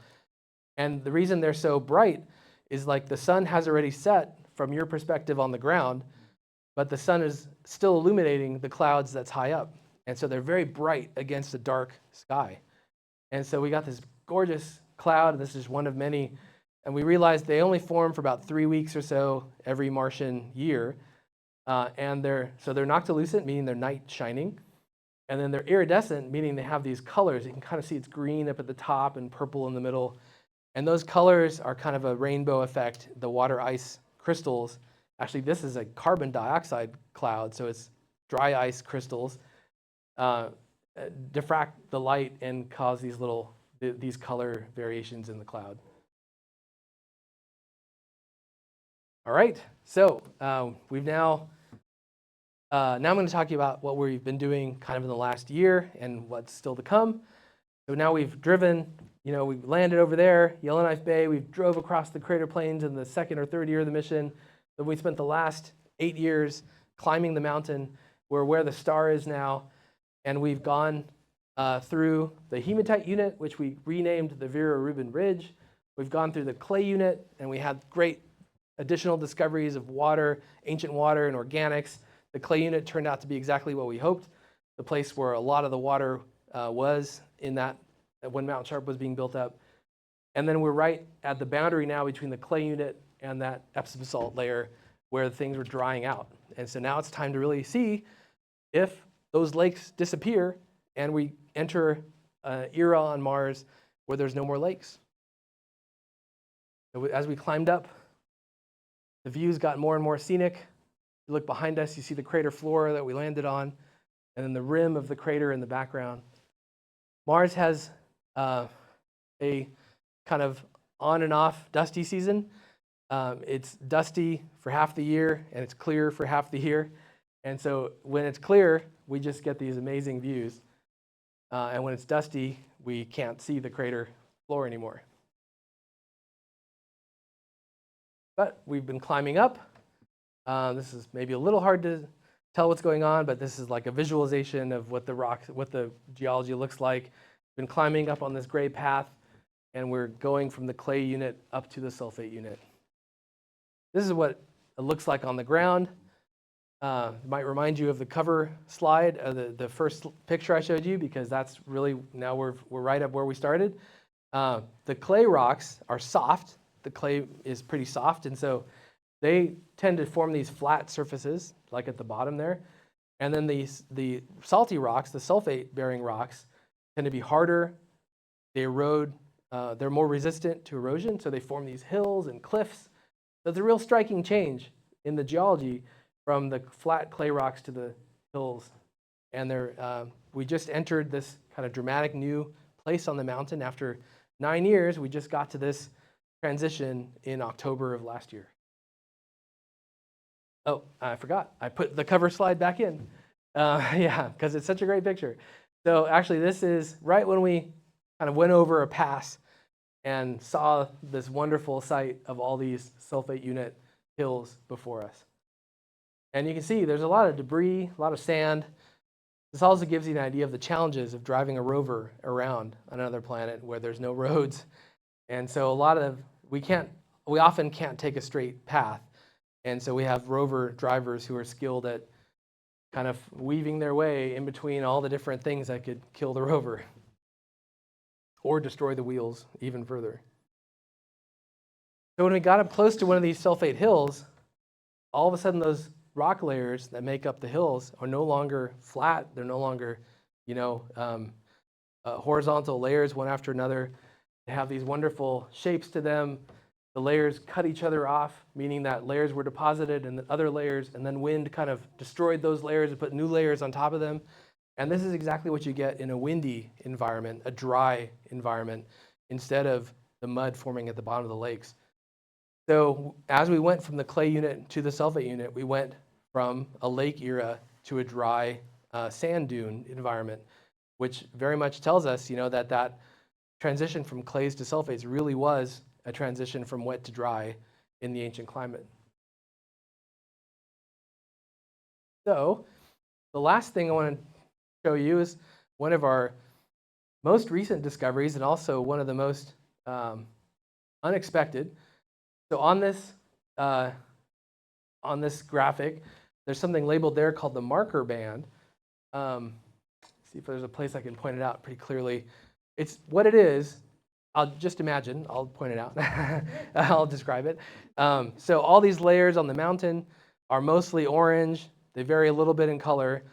And the reason they're so bright is like the sun has already set from your perspective on the ground, but the sun is still illuminating the clouds that's high up. And so they're very bright against a dark sky. And so we got this gorgeous cloud, and this is one of many. And we realized they only form for about 3 weeks or so every Martian year. And they're noctilucent, meaning they're night shining. And then they're iridescent, meaning they have these colors. You can kind of see it's green up at the top and purple in the middle. And those colors are kind of a rainbow effect. The water ice crystals, actually this is a carbon dioxide cloud, so it's dry ice crystals diffract the light and cause these color variations in the cloud. All right, so we've now I'm going to talk to you about what we've been doing kind of in the last year and what's still to come. So now we've driven, we've landed over there, Yellowknife Bay. We've drove across the crater plains in the second or third year of the mission. Then we spent the last 8 years climbing the mountain. We're where the star is now. And we've gone through the hematite unit, which we renamed the Vera Rubin Ridge. We've gone through the clay unit, and we had great additional discoveries of water, ancient water, and organics. The clay unit turned out to be exactly what we hoped, the place where a lot of the water was in that when Mount Sharp was being built up. And then we're right at the boundary now between the clay unit and that Epsom salt layer where things were drying out. And so now it's time to really see if those lakes disappear and we enter an era on Mars where there's no more lakes. So as we climbed up, the views got more and more scenic. You look behind us, you see the crater floor that we landed on, and then the rim of the crater in the background. Mars has a kind of on and off dusty season. It's dusty for half the year, and it's clear for half the year. And so when it's clear, we just get these amazing views. And when it's dusty, we can't see the crater floor anymore. But we've been climbing up. This is maybe a little hard to tell what's going on, but this is like a visualization of what the geology looks like. Been climbing up on this gray path, and we're going from the clay unit up to the sulfate unit. This is what it looks like on the ground. It might remind you of the cover slide, the first picture I showed you, because that's really, now we're right up where we started. The clay rocks are soft. The clay is pretty soft, and so they tend to form these flat surfaces, like at the bottom there. And then the salty rocks, the sulfate-bearing rocks, tend to be harder. They erode. They're more resistant to erosion, so they form these hills and cliffs. So it's a real striking change in the geology from the flat clay rocks to the hills. And we just entered this kind of dramatic new place on the mountain. After 9 years, we just got to this transition in October of last year. Oh, I forgot. I put the cover slide back in. Yeah, because it's such a great picture. So actually, this is right when we kind of went over a pass and saw this wonderful sight of all these sulfate unit hills before us. And you can see there's a lot of debris, a lot of sand. This also gives you an idea of the challenges of driving a rover around another planet where there's no roads. And so we often can't take a straight path. And so we have rover drivers who are skilled at kind of weaving their way in between all the different things that could kill the rover or destroy the wheels even further. So when we got up close to one of these sulfate hills, all of a sudden those rock layers that make up the hills are no longer flat. They're no longer, horizontal layers one after another. They have these wonderful shapes to them. The layers cut each other off, meaning that layers were deposited and then other layers, and then wind kind of destroyed those layers and put new layers on top of them. And this is exactly what you get in a windy environment, a dry environment, instead of the mud forming at the bottom of the lakes. So as we went from the clay unit to the sulfate unit, we went from a lake era to a dry sand dune environment, which very much tells us, that transition from clays to sulfates really was a transition from wet to dry in the ancient climate. So the last thing I want to show you is one of our most recent discoveries and also one of the most unexpected. So on this graphic, there's something labeled there called the marker band. See if there's a place I can point it out pretty clearly. It's what it is. I'll just imagine. I'll point it out. I'll describe it. So all these layers on the mountain are mostly orange. They vary a little bit in color.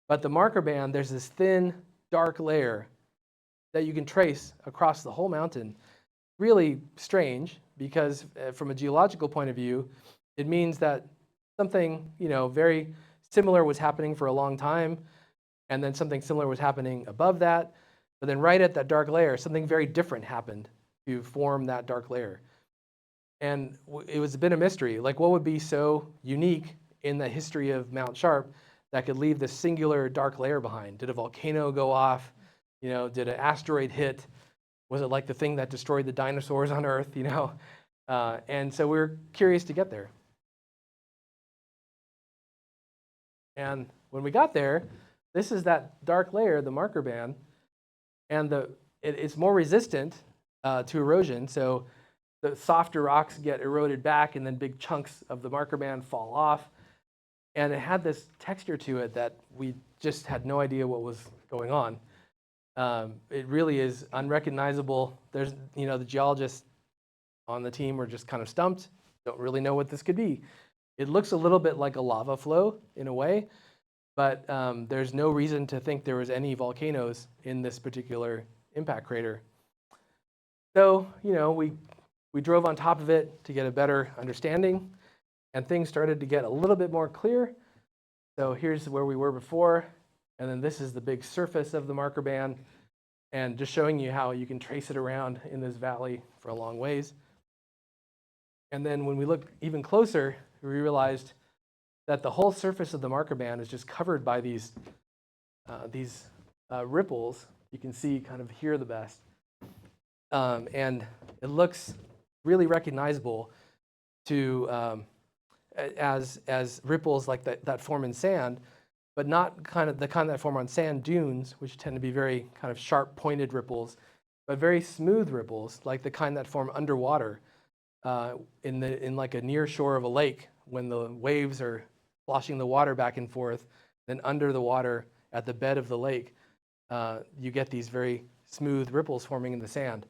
But the marker band, there's this thin, dark layer that you can trace across the whole mountain. Really strange, because from a geological point of view, it means that something very similar was happening for a long time, and then something similar was happening above that. But then right at that dark layer, something very different happened to form that dark layer. And it was a bit of mystery. Like, what would be so unique in the history of Mount Sharp that could leave this singular dark layer behind? Did a volcano go off? Did an asteroid hit? Was it like the thing that destroyed the dinosaurs on Earth? And so we were curious to get there. And when we got there, this is that dark layer, the marker band, and it's more resistant to erosion. So the softer rocks get eroded back, and then big chunks of the marker band fall off. And it had this texture to it that we just had no idea what was going on. It really is unrecognizable. There's, the geologists on the team were just kind of stumped. Don't really know what this could be. It looks a little bit like a lava flow in a way, but there's no reason to think there was any volcanoes in this particular impact crater. So, we drove on top of it to get a better understanding, and things started to get a little bit more clear. So here's where we were before, and then this is the big surface of the marker band, and just showing you how you can trace it around in this valley for a long ways. And then when we look even closer, we realized that the whole surface of the marker band is just covered by these ripples. You can see kind of here the best. And it looks really recognizable to as ripples like that form in sand, but not the kind that form on sand dunes, which tend to be very kind of sharp pointed ripples, but very smooth ripples like the kind that form underwater in like a near shore of a lake when the waves are sloshing the water back and forth. Then under the water at the bed of the lake, you get these very smooth ripples forming in the sand.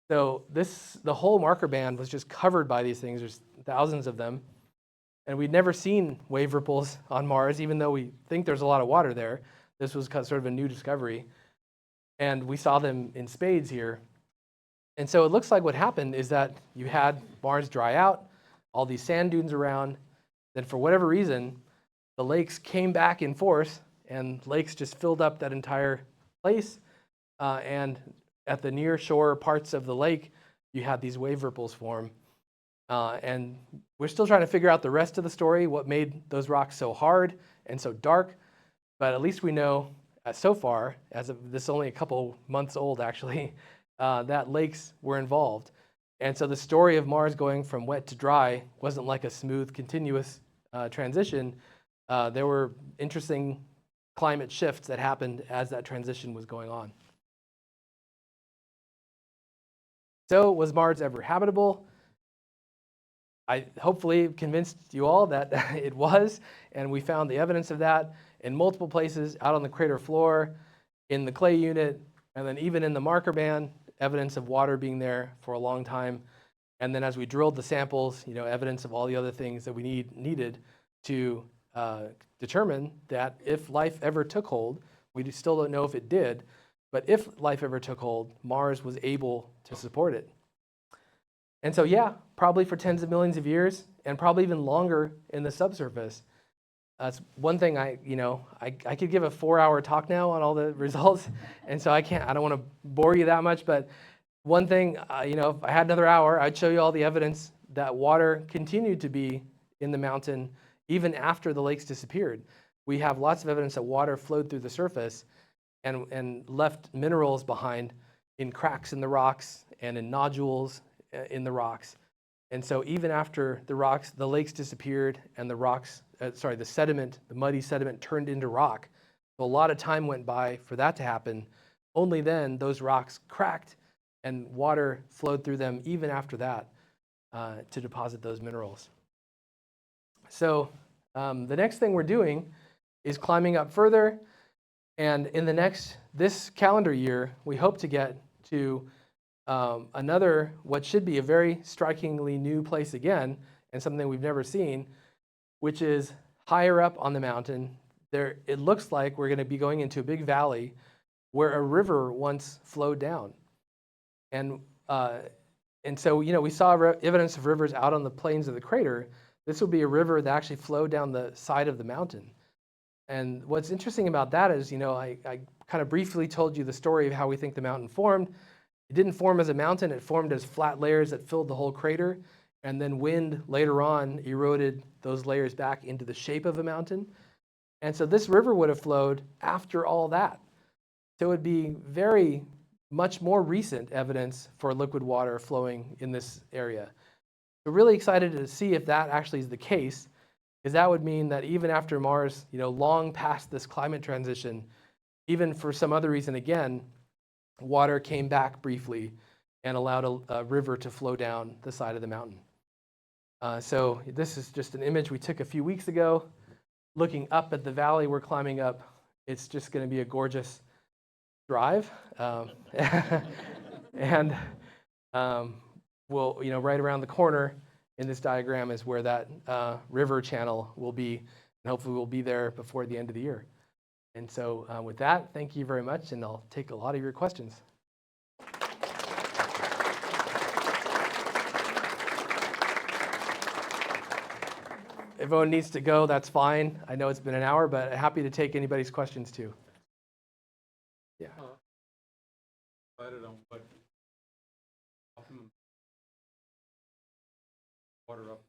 So the whole marker band was just covered by these things. There's thousands of them. And we'd never seen wave ripples on Mars, even though we think there's a lot of water there. This was sort of a new discovery. And we saw them in spades here. And so it looks like what happened is that you had Mars dry out, all these sand dunes around. Then for whatever reason, the lakes came back in force, and lakes just filled up that entire place. And at the near shore parts of the lake, you had these wave ripples form. And we're still trying to figure out the rest of the story, what made those rocks so hard and so dark. But at least we know so far, as of this only a couple months old actually, that lakes were involved. And so the story of Mars going from wet to dry wasn't like a smooth, continuous transition. There were interesting climate shifts that happened as that transition was going on. So was Mars ever habitable? I hopefully convinced you all that it was, and we found the evidence of that in multiple places, out on the crater floor, in the clay unit, and then even in the marker band, evidence of water being there for a long time. And then as we drilled the samples, evidence of all the other things that we needed to determine that if life ever took hold, we still don't know if it did, but if life ever took hold, Mars was able to support it. And so, yeah, probably for tens of millions of years, and probably even longer in the subsurface. That's one thing I could give a 4-hour talk now on all the results, and so I don't want to bore you that much, but one thing, if I had another hour, I'd show you all the evidence that water continued to be in the mountain even after the lakes disappeared. We have lots of evidence that water flowed through the surface and left minerals behind in cracks in the rocks and in nodules in the rocks. And so even after the lakes disappeared and the sediment, the muddy sediment turned into rock, so a lot of time went by for that to happen. Only then those rocks cracked and water flowed through them even after that to deposit those minerals. So the next thing we're doing is climbing up further, and in this calendar year, we hope to get to another, what should be a very strikingly new place again, and something we've never seen, which is higher up on the mountain. It looks like we're going to be going into a big valley where a river once flowed down. And so, we saw evidence of rivers out on the plains of the crater. This will be a river that actually flowed down the side of the mountain. And what's interesting about that is, I kind of briefly told you the story of how we think the mountain formed. It didn't form as a mountain, it formed as flat layers that filled the whole crater, and then wind later on eroded those layers back into the shape of a mountain. And so this river would have flowed after all that. So it would be very much more recent evidence for liquid water flowing in this area. So really excited to see if that actually is the case, because that would mean that even after Mars, long past this climate transition, even for some other reason again, water came back briefly and allowed a river to flow down the side of the mountain. So this is just an image we took a few weeks ago. Looking up at the valley we're climbing up, it's just going to be a gorgeous drive. And we'll, right around the corner in this diagram is where that river channel will be, and hopefully we'll be there before the end of the year. And so with that, thank you very much, and I'll take a lot of your questions. If everyone needs to go, that's fine. I know it's been an hour, but happy to take anybody's questions too. Yeah. Decided on what optimum water up.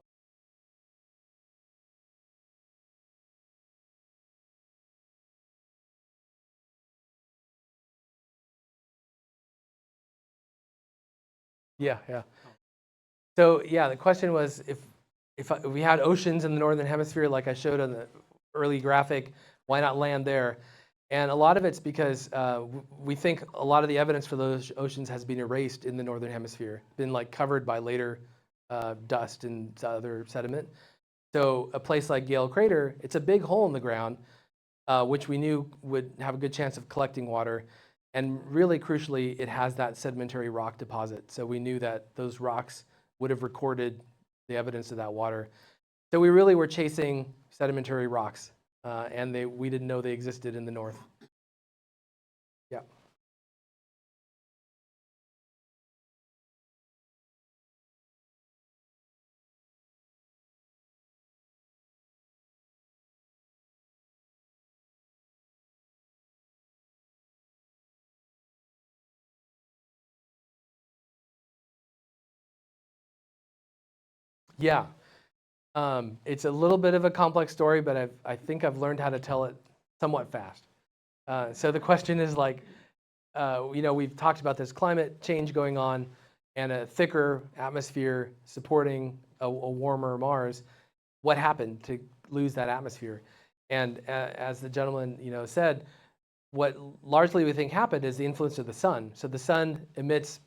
Yeah. So yeah, the question was if we had oceans in the northern hemisphere, like I showed on the early graphic, why not land there? And a lot of it's because we think a lot of the evidence for those oceans has been erased in the northern hemisphere, been like covered by later dust and other sediment. So a place like Gale Crater, it's a big hole in the ground, which we knew would have a good chance of collecting water. And really crucially, it has that sedimentary rock deposit. So we knew that those rocks would have recorded the evidence of that water. So we really were chasing sedimentary rocks, and we didn't know they existed in the north. Yeah. Yeah. It's a little bit of a complex story, but I think I've learned how to tell it somewhat fast. So the question is like, we've talked about this climate change going on and a thicker atmosphere supporting a warmer Mars. What happened to lose that atmosphere? And as the gentleman said, what largely we think happened is the influence of the sun. So the sun emits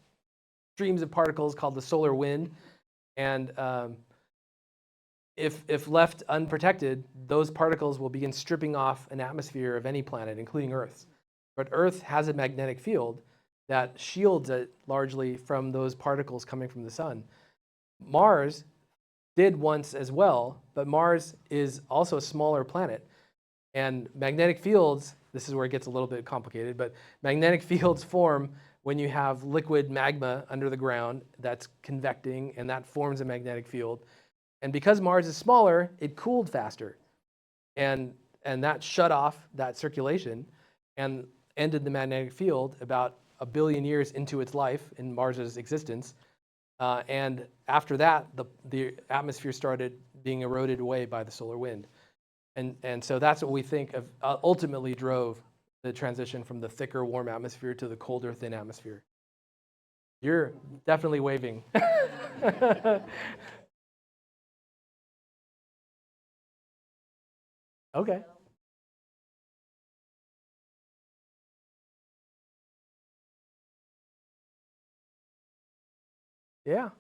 streams of particles called the solar wind, and if left unprotected, those particles will begin stripping off an atmosphere of any planet, including Earth's. But Earth has a magnetic field that shields it largely from those particles coming from the sun. Mars did once as well, but Mars is also a smaller planet. And magnetic fields, this is where it gets a little bit complicated, but magnetic fields form when you have liquid magma under the ground that's convecting, and that forms a magnetic field. And because Mars is smaller, it cooled faster. And that shut off that circulation and ended the magnetic field about 1 billion years into its life in Mars's existence. And after that, the atmosphere started being eroded away by the solar wind. And so that's what we think of ultimately drove the transition from the thicker, warm atmosphere to the colder, thin atmosphere. You're definitely waving. Okay. Yeah.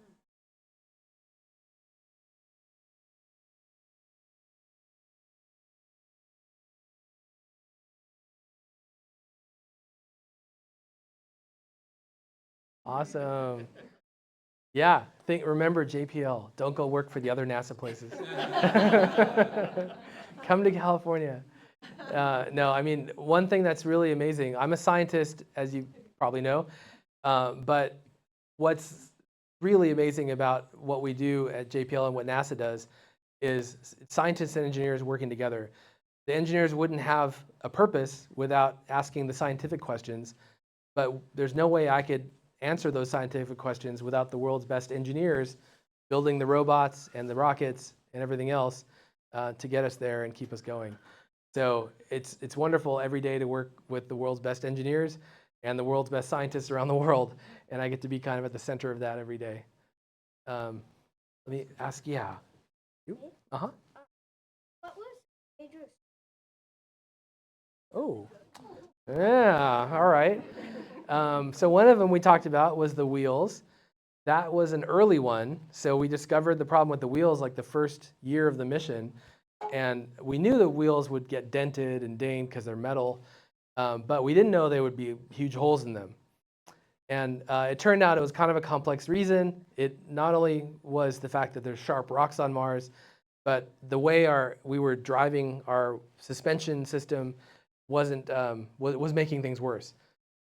Awesome. Yeah. Remember JPL. Don't go work for the other NASA places. Come to California. No, I mean, one thing that's really amazing, I'm a scientist, as you probably know, but what's really amazing about what we do at JPL and what NASA does is scientists and engineers working together. The engineers wouldn't have a purpose without asking the scientific questions, but there's no way I could answer those scientific questions without the world's best engineers building the robots and the rockets and everything else to get us there and keep us going. So it's wonderful every day to work with the world's best engineers and the world's best scientists around the world, and I get to be kind of at the center of that every day. Let me ask, yeah. You? Uh-huh. What was major? Oh, yeah, all right. So one of them we talked about was the wheels. That was an early one. So we discovered the problem with the wheels like the first year of the mission. And we knew the wheels would get dented and dinged because they're metal, but we didn't know there would be huge holes in them. And it turned out it was kind of a complex reason. It not only was the fact that there's sharp rocks on Mars, but the way we were driving our suspension system was making things worse.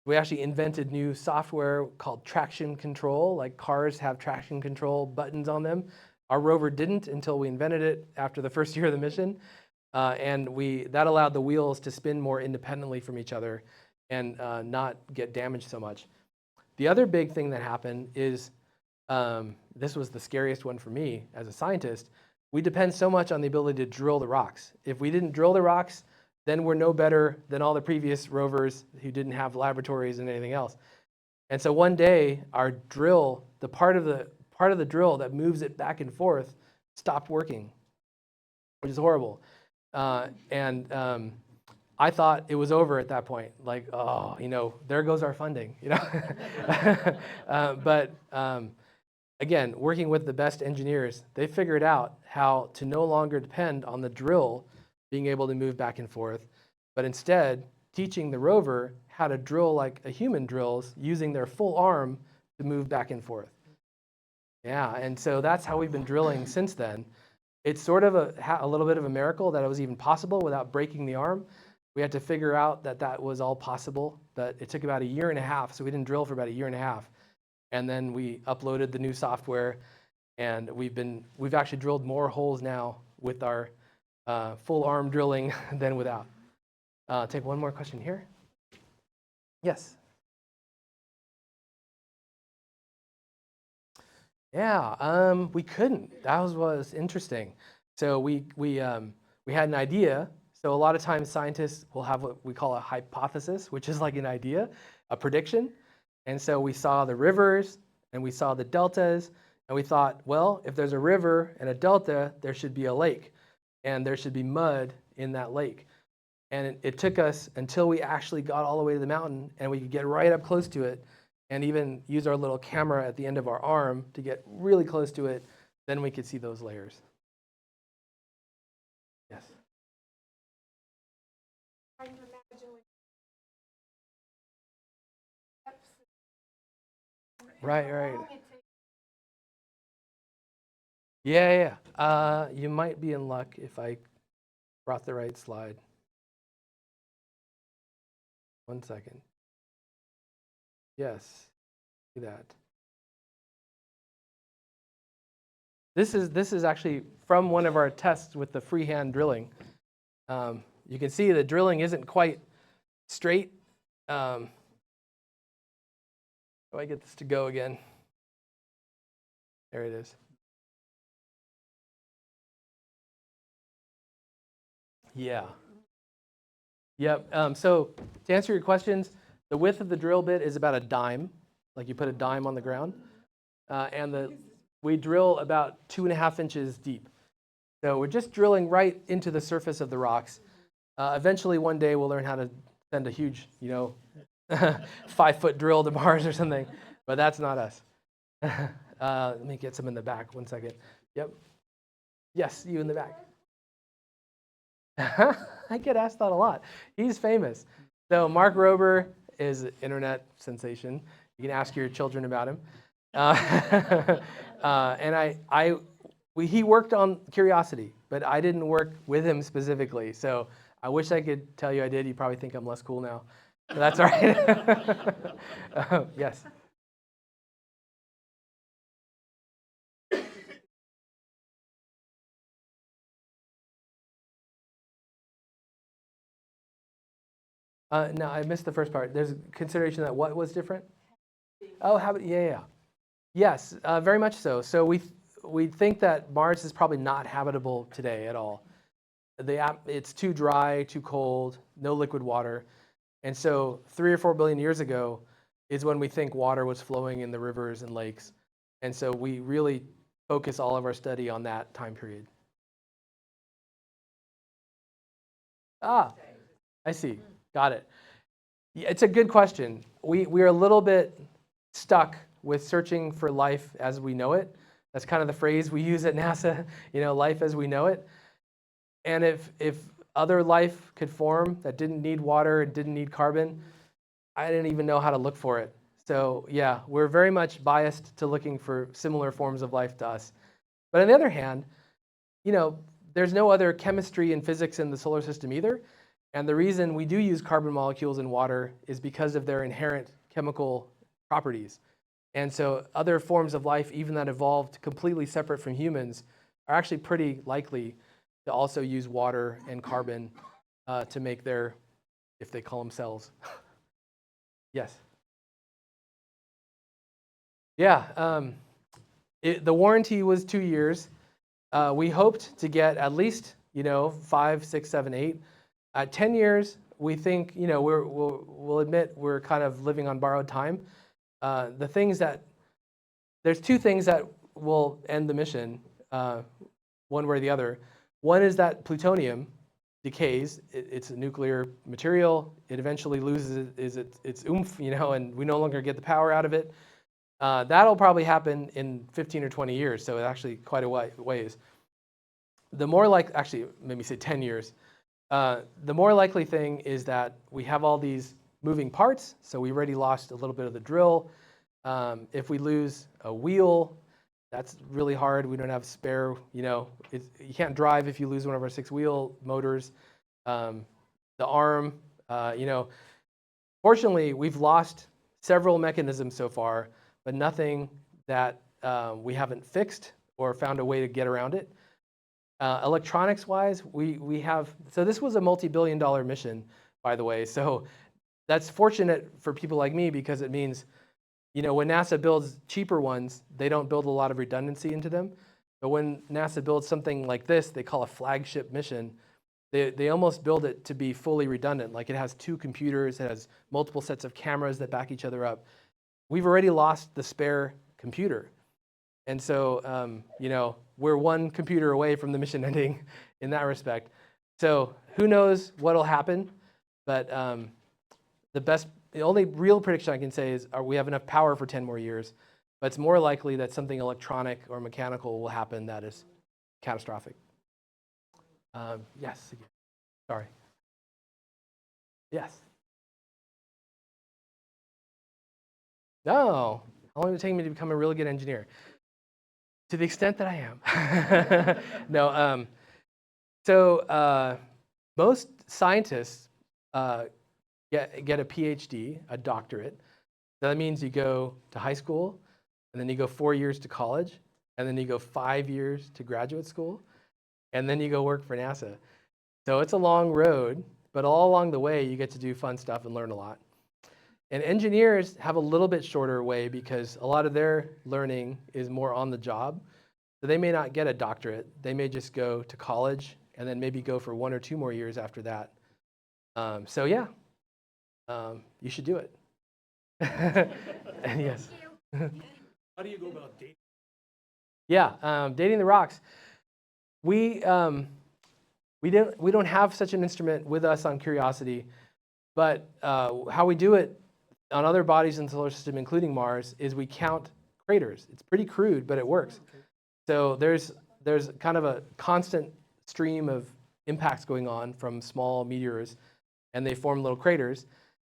We actually invented new software called traction control, like cars have traction control buttons on them. Our rover didn't until we invented it after the first year of the mission. And that allowed the wheels to spin more independently from each other and not get damaged so much. The other big thing that happened is, this was the scariest one for me as a scientist, we depend so much on the ability to drill the rocks. If we didn't drill the rocks, then we're no better than all the previous rovers who didn't have laboratories and anything else. And so one day, our drill, the part of the drill that moves it back and forth, stopped working, which is horrible. I thought it was over at that point. Like, oh, there goes our funding, Again, working with the best engineers, they figured out how to no longer depend on the drill being able to move back and forth, but instead teaching the rover how to drill like a human drills using their full arm to move back and forth. Yeah, and so that's how we've been drilling since then. It's sort of a little bit of a miracle that it was even possible without breaking the arm. We had to figure out that was all possible, but it took about 1.5 years, so we didn't drill for about 1.5 years. And then we uploaded the new software, and we've actually drilled more holes now with our full arm drilling than without. Take one more question here. Yes. Yeah, we couldn't. That was interesting. So we had an idea. So a lot of times scientists will have what we call a hypothesis, which is like an idea, a prediction. And so we saw the rivers and we saw the deltas, and we thought, well, if there's a river and a delta, there should be a lake, and there should be mud in that lake. And it took us until we actually got all the way to the mountain and we could get right up close to it and even use our little camera at the end of our arm to get really close to it, then we could see those layers. Yes? Trying to imagine what steps Right. long it takes. Yeah. You might be in luck if I brought the right slide. 1 second. Yes, see that. This is actually from one of our tests with the freehand drilling. You can see the drilling isn't quite straight. How do I get this to go again? There it is. Yeah. Yep. So to answer your questions, the width of the drill bit is about a dime, like you put a dime on the ground, and we drill about 2.5 inches deep. So we're just drilling right into the surface of the rocks. Eventually, one day we'll learn how to send a huge, 5-foot drill to Mars or something, but that's not us. Let me get some in the back. 1 second. Yep. Yes, you in the back. I get asked that a lot. He's famous. So Mark Rober is an internet sensation. You can ask your children about him. And he worked on Curiosity, but I didn't work with him specifically. So I wish I could tell you I did. You probably think I'm less cool now. But that's all right. Yes. No, I missed the first part. There's a consideration that what was different? Oh, yeah. Yes, very much so. So we think that Mars is probably not habitable today at all. It's too dry, too cold, no liquid water. And so 3 or 4 billion years ago is when we think water was flowing in the rivers and lakes. And so we really focus all of our study on that time period. Ah, I see. Got it. Yeah, it's a good question. We're a little bit stuck with searching for life as we know it. That's kind of the phrase we use at NASA, life as we know it. And if other life could form that didn't need water and didn't need carbon, I didn't even know how to look for it. So yeah, we're very much biased to looking for similar forms of life to us. But on the other hand, there's no other chemistry and physics in the solar system either. And the reason we do use carbon molecules in water is because of their inherent chemical properties. And so other forms of life, even that evolved completely separate from humans, are actually pretty likely to also use water and carbon to make their, if they call them cells. Yes. Yeah. The warranty was 2 years. We hoped to get at least 5, 6, 7, 8. At 10 years, we think we'll admit we're kind of living on borrowed time. There's 2 things that will end the mission, one way or the other. One is that plutonium decays. It's a nuclear material. It eventually loses its oomph, and we no longer get the power out of it. That'll probably happen in 15 or 20 years, so it's actually quite a ways. Actually, maybe say 10 years. The more likely thing is that we have all these moving parts, so we already lost a little bit of the drill. If we lose a wheel, that's really hard. We don't have spare, you can't drive if you lose one of our 6-wheel motors. The arm, fortunately, we've lost several mechanisms so far, but nothing that we haven't fixed or found a way to get around it. Electronics-wise, so this was a multi-billion-dollar mission, by the way. So that's fortunate for people like me because it means, when NASA builds cheaper ones, they don't build a lot of redundancy into them. But when NASA builds something like this, they call a flagship mission, they almost build it to be fully redundant. Like it has 2 computers, it has multiple sets of cameras that back each other up. We've already lost the spare computer. And so, we're 1 computer away from the mission ending in that respect. So who knows what'll happen, but the only real prediction I can say is we have enough power for 10 more years, but it's more likely that something electronic or mechanical will happen that is catastrophic. Yes, again. Sorry. Yes. No. How long would it take me to become a really good engineer? To the extent that I am. No. So most scientists get a PhD, a doctorate. That means you go to high school, and then you go 4 years to college, and then you go 5 years to graduate school, and then you go work for NASA. So it's a long road, but all along the way, you get to do fun stuff and learn a lot. And engineers have a little bit shorter way because a lot of their learning is more on the job. So they may not get a doctorate. They may just go to college and then maybe go for 1 or 2 more years after that. So yeah, you should do it. And yes. How do you go about dating? Yeah, dating the rocks. We don't have such an instrument with us on Curiosity, but how we do it on other bodies in the solar system, including Mars, is we count craters. It's pretty crude, but it works. Okay. So there's kind of a constant stream of impacts going on from small meteors, and they form little craters.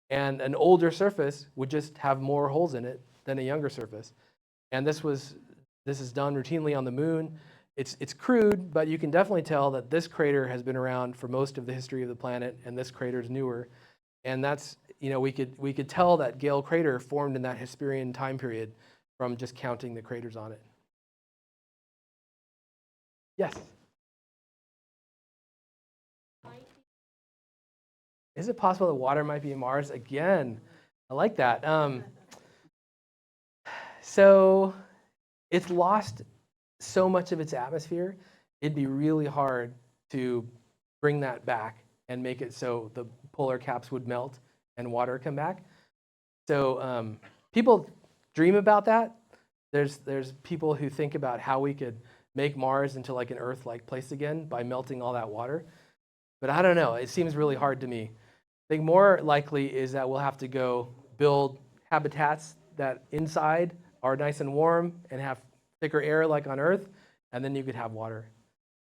And an older surface would just have more holes in it than a younger surface. And this is done routinely on the moon. It's crude, but you can definitely tell that this crater has been around for most of the history of the planet, and this crater is newer. And that's, we could tell that Gale crater formed in that Hesperian time period from just counting the craters on it. Yes? Is it possible that water might be in Mars? Again, I like that. So it's lost so much of its atmosphere, it'd be really hard to bring that back and make it so the polar caps would melt and water come back. So people dream about that. There's people who think about how we could make Mars into like an Earth-like place again by melting all that water. But I don't know. It seems really hard to me. I think more likely is that we'll have to go build habitats that inside are nice and warm and have thicker air like on Earth, and then you could have water.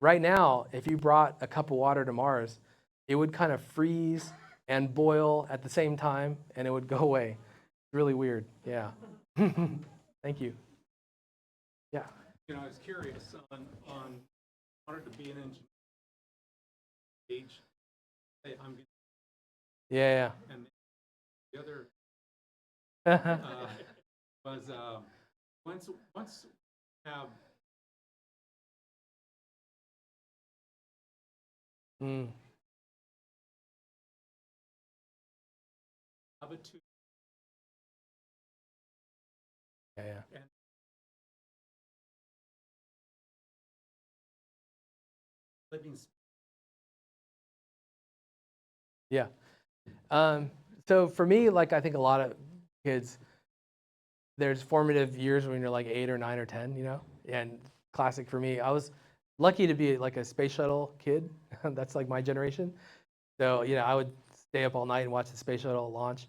Right now, if you brought a cup of water to Mars, it would kind of freeze and boil at the same time, and it would go away. It's really weird. Yeah. Thank you. Yeah. I was curious on wanted to be an engineer. Age, I'm getting, Yeah. and the other Yeah. was once we have Mm. a two Yeah. and living Yeah. So for me, like I think a lot of kids, there's formative years when you're like 8 or 9 or 10, and classic for me. I was lucky to be like a space shuttle kid. That's like my generation. So, I would stay up all night and watch the space shuttle launch.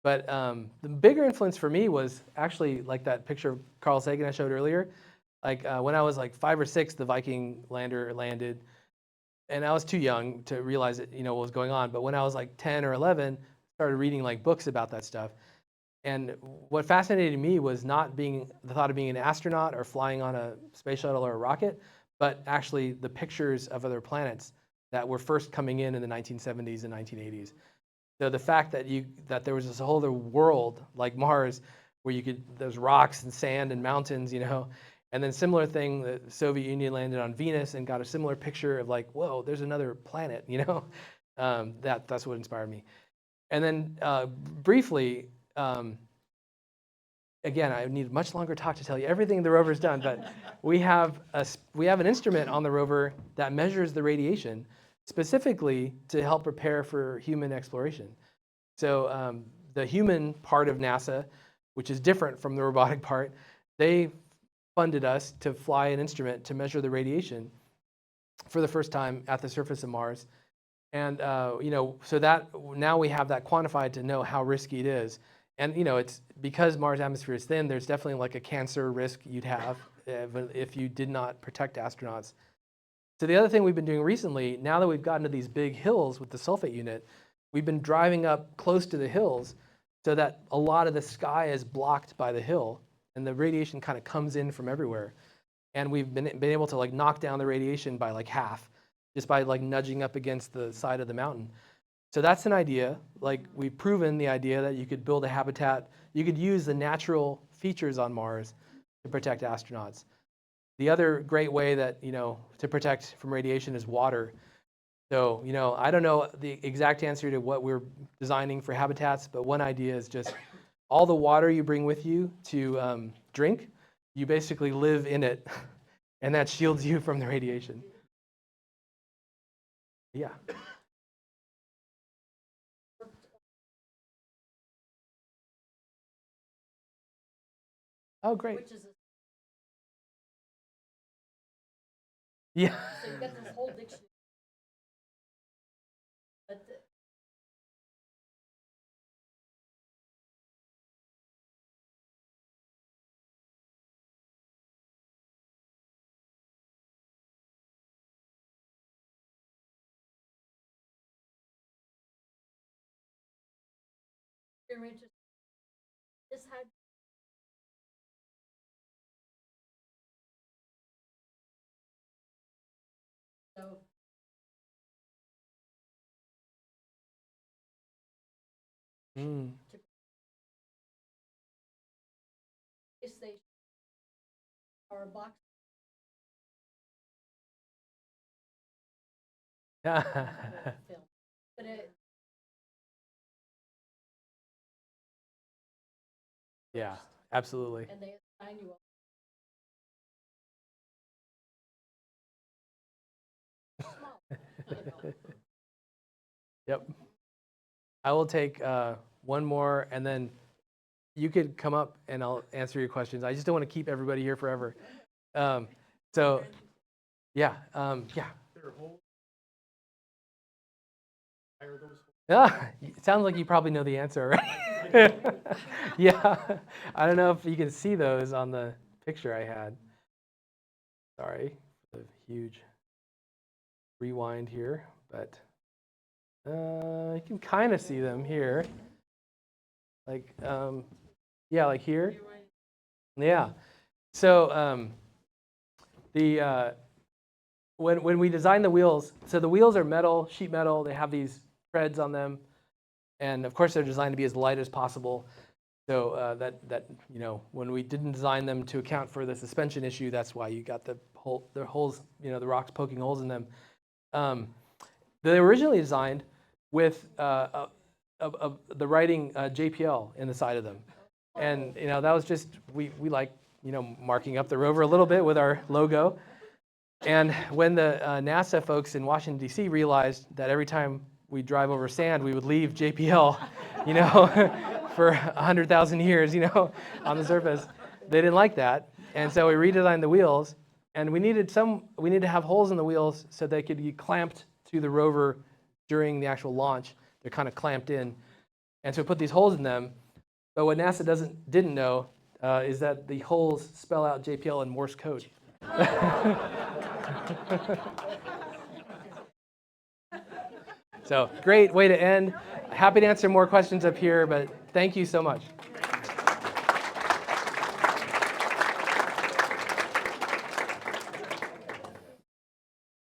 But the bigger influence for me was actually like that picture of Carl Sagan I showed earlier. Like when I was like 5 or 6, the Viking lander landed, and I was too young to realize it, what was going on. But when I was like 10 or 11, started reading like books about that stuff. And what fascinated me was not being the thought of being an astronaut or flying on a space shuttle or a rocket, but actually the pictures of other planets that were first coming in the 1970s and 1980s. So the fact that there was this whole other world like Mars, where there's rocks and sand and mountains, and then similar thing, the Soviet Union landed on Venus and got a similar picture of like, whoa, there's another planet, that's what inspired me. And then briefly, again, I need much longer talk to tell you everything the rover's done, but we have an instrument on the rover that measures the radiation specifically to help prepare for human exploration. So the human part of NASA, which is different from the robotic part, they funded us to fly an instrument to measure the radiation for the first time at the surface of Mars. And so that now we have that quantified to know how risky it is. And it's because Mars' atmosphere is thin, there's definitely like a cancer risk you'd have if you did not protect astronauts. So the other thing we've been doing recently, now that we've gotten to these big hills with the sulfate unit, we've been driving up close to the hills so that a lot of the sky is blocked by the hill, and the radiation kind of comes in from everywhere. And we've been able to like knock down the radiation by like half just by like nudging up against the side of the mountain. So that's an idea. Like we've proven the idea that you could build a habitat, you could use the natural features on Mars to protect astronauts. The other great way that, to protect from radiation is water. So, I don't know the exact answer to what we're designing for habitats, but one idea is just all the water you bring with you to drink, you basically live in it, and that shields you from the radiation. Yeah. Oh, great. Which is Yeah. so you've got this whole dictionary. But you're interested. This had so Mm. to space station or a box. Yeah. Film. But Yeah, absolutely. And they assign you a small, you know. Yep. I will take one more, and then you could come up and I'll answer your questions. I just don't want to keep everybody here forever. So, yeah, yeah. There are holes. Why are those holes? Ah, it sounds like you probably know the answer, right? Yeah, I don't know if you can see those on the picture I had. Sorry for the huge rewind here, but you can kind of see them here. Like, yeah, like here. Yeah. So when we design the wheels, so the wheels are metal, sheet metal. They have these treads on them, and of course they're designed to be as light as possible. So that you know, when we didn't design them to account for the suspension issue, that's why you got the holes, you know, the rocks poking holes in them. They were originally designed with the writing JPL in the side of them, and you know that was just we like, you know, marking up the rover a little bit with our logo. And when the NASA folks in Washington D.C. realized that every time we drive over sand, we would leave JPL, you know, for 100,000 years, you know, on the surface, they didn't like that, and so we redesigned the wheels. And we needed to have holes in the wheels so they could be clamped to the rover during the actual launch. They're kind of clamped in, and so we put these holes in them. But what NASA didn't know is that the holes spell out JPL in Morse code. So great way to end. Happy to answer more questions up here, but thank you so much.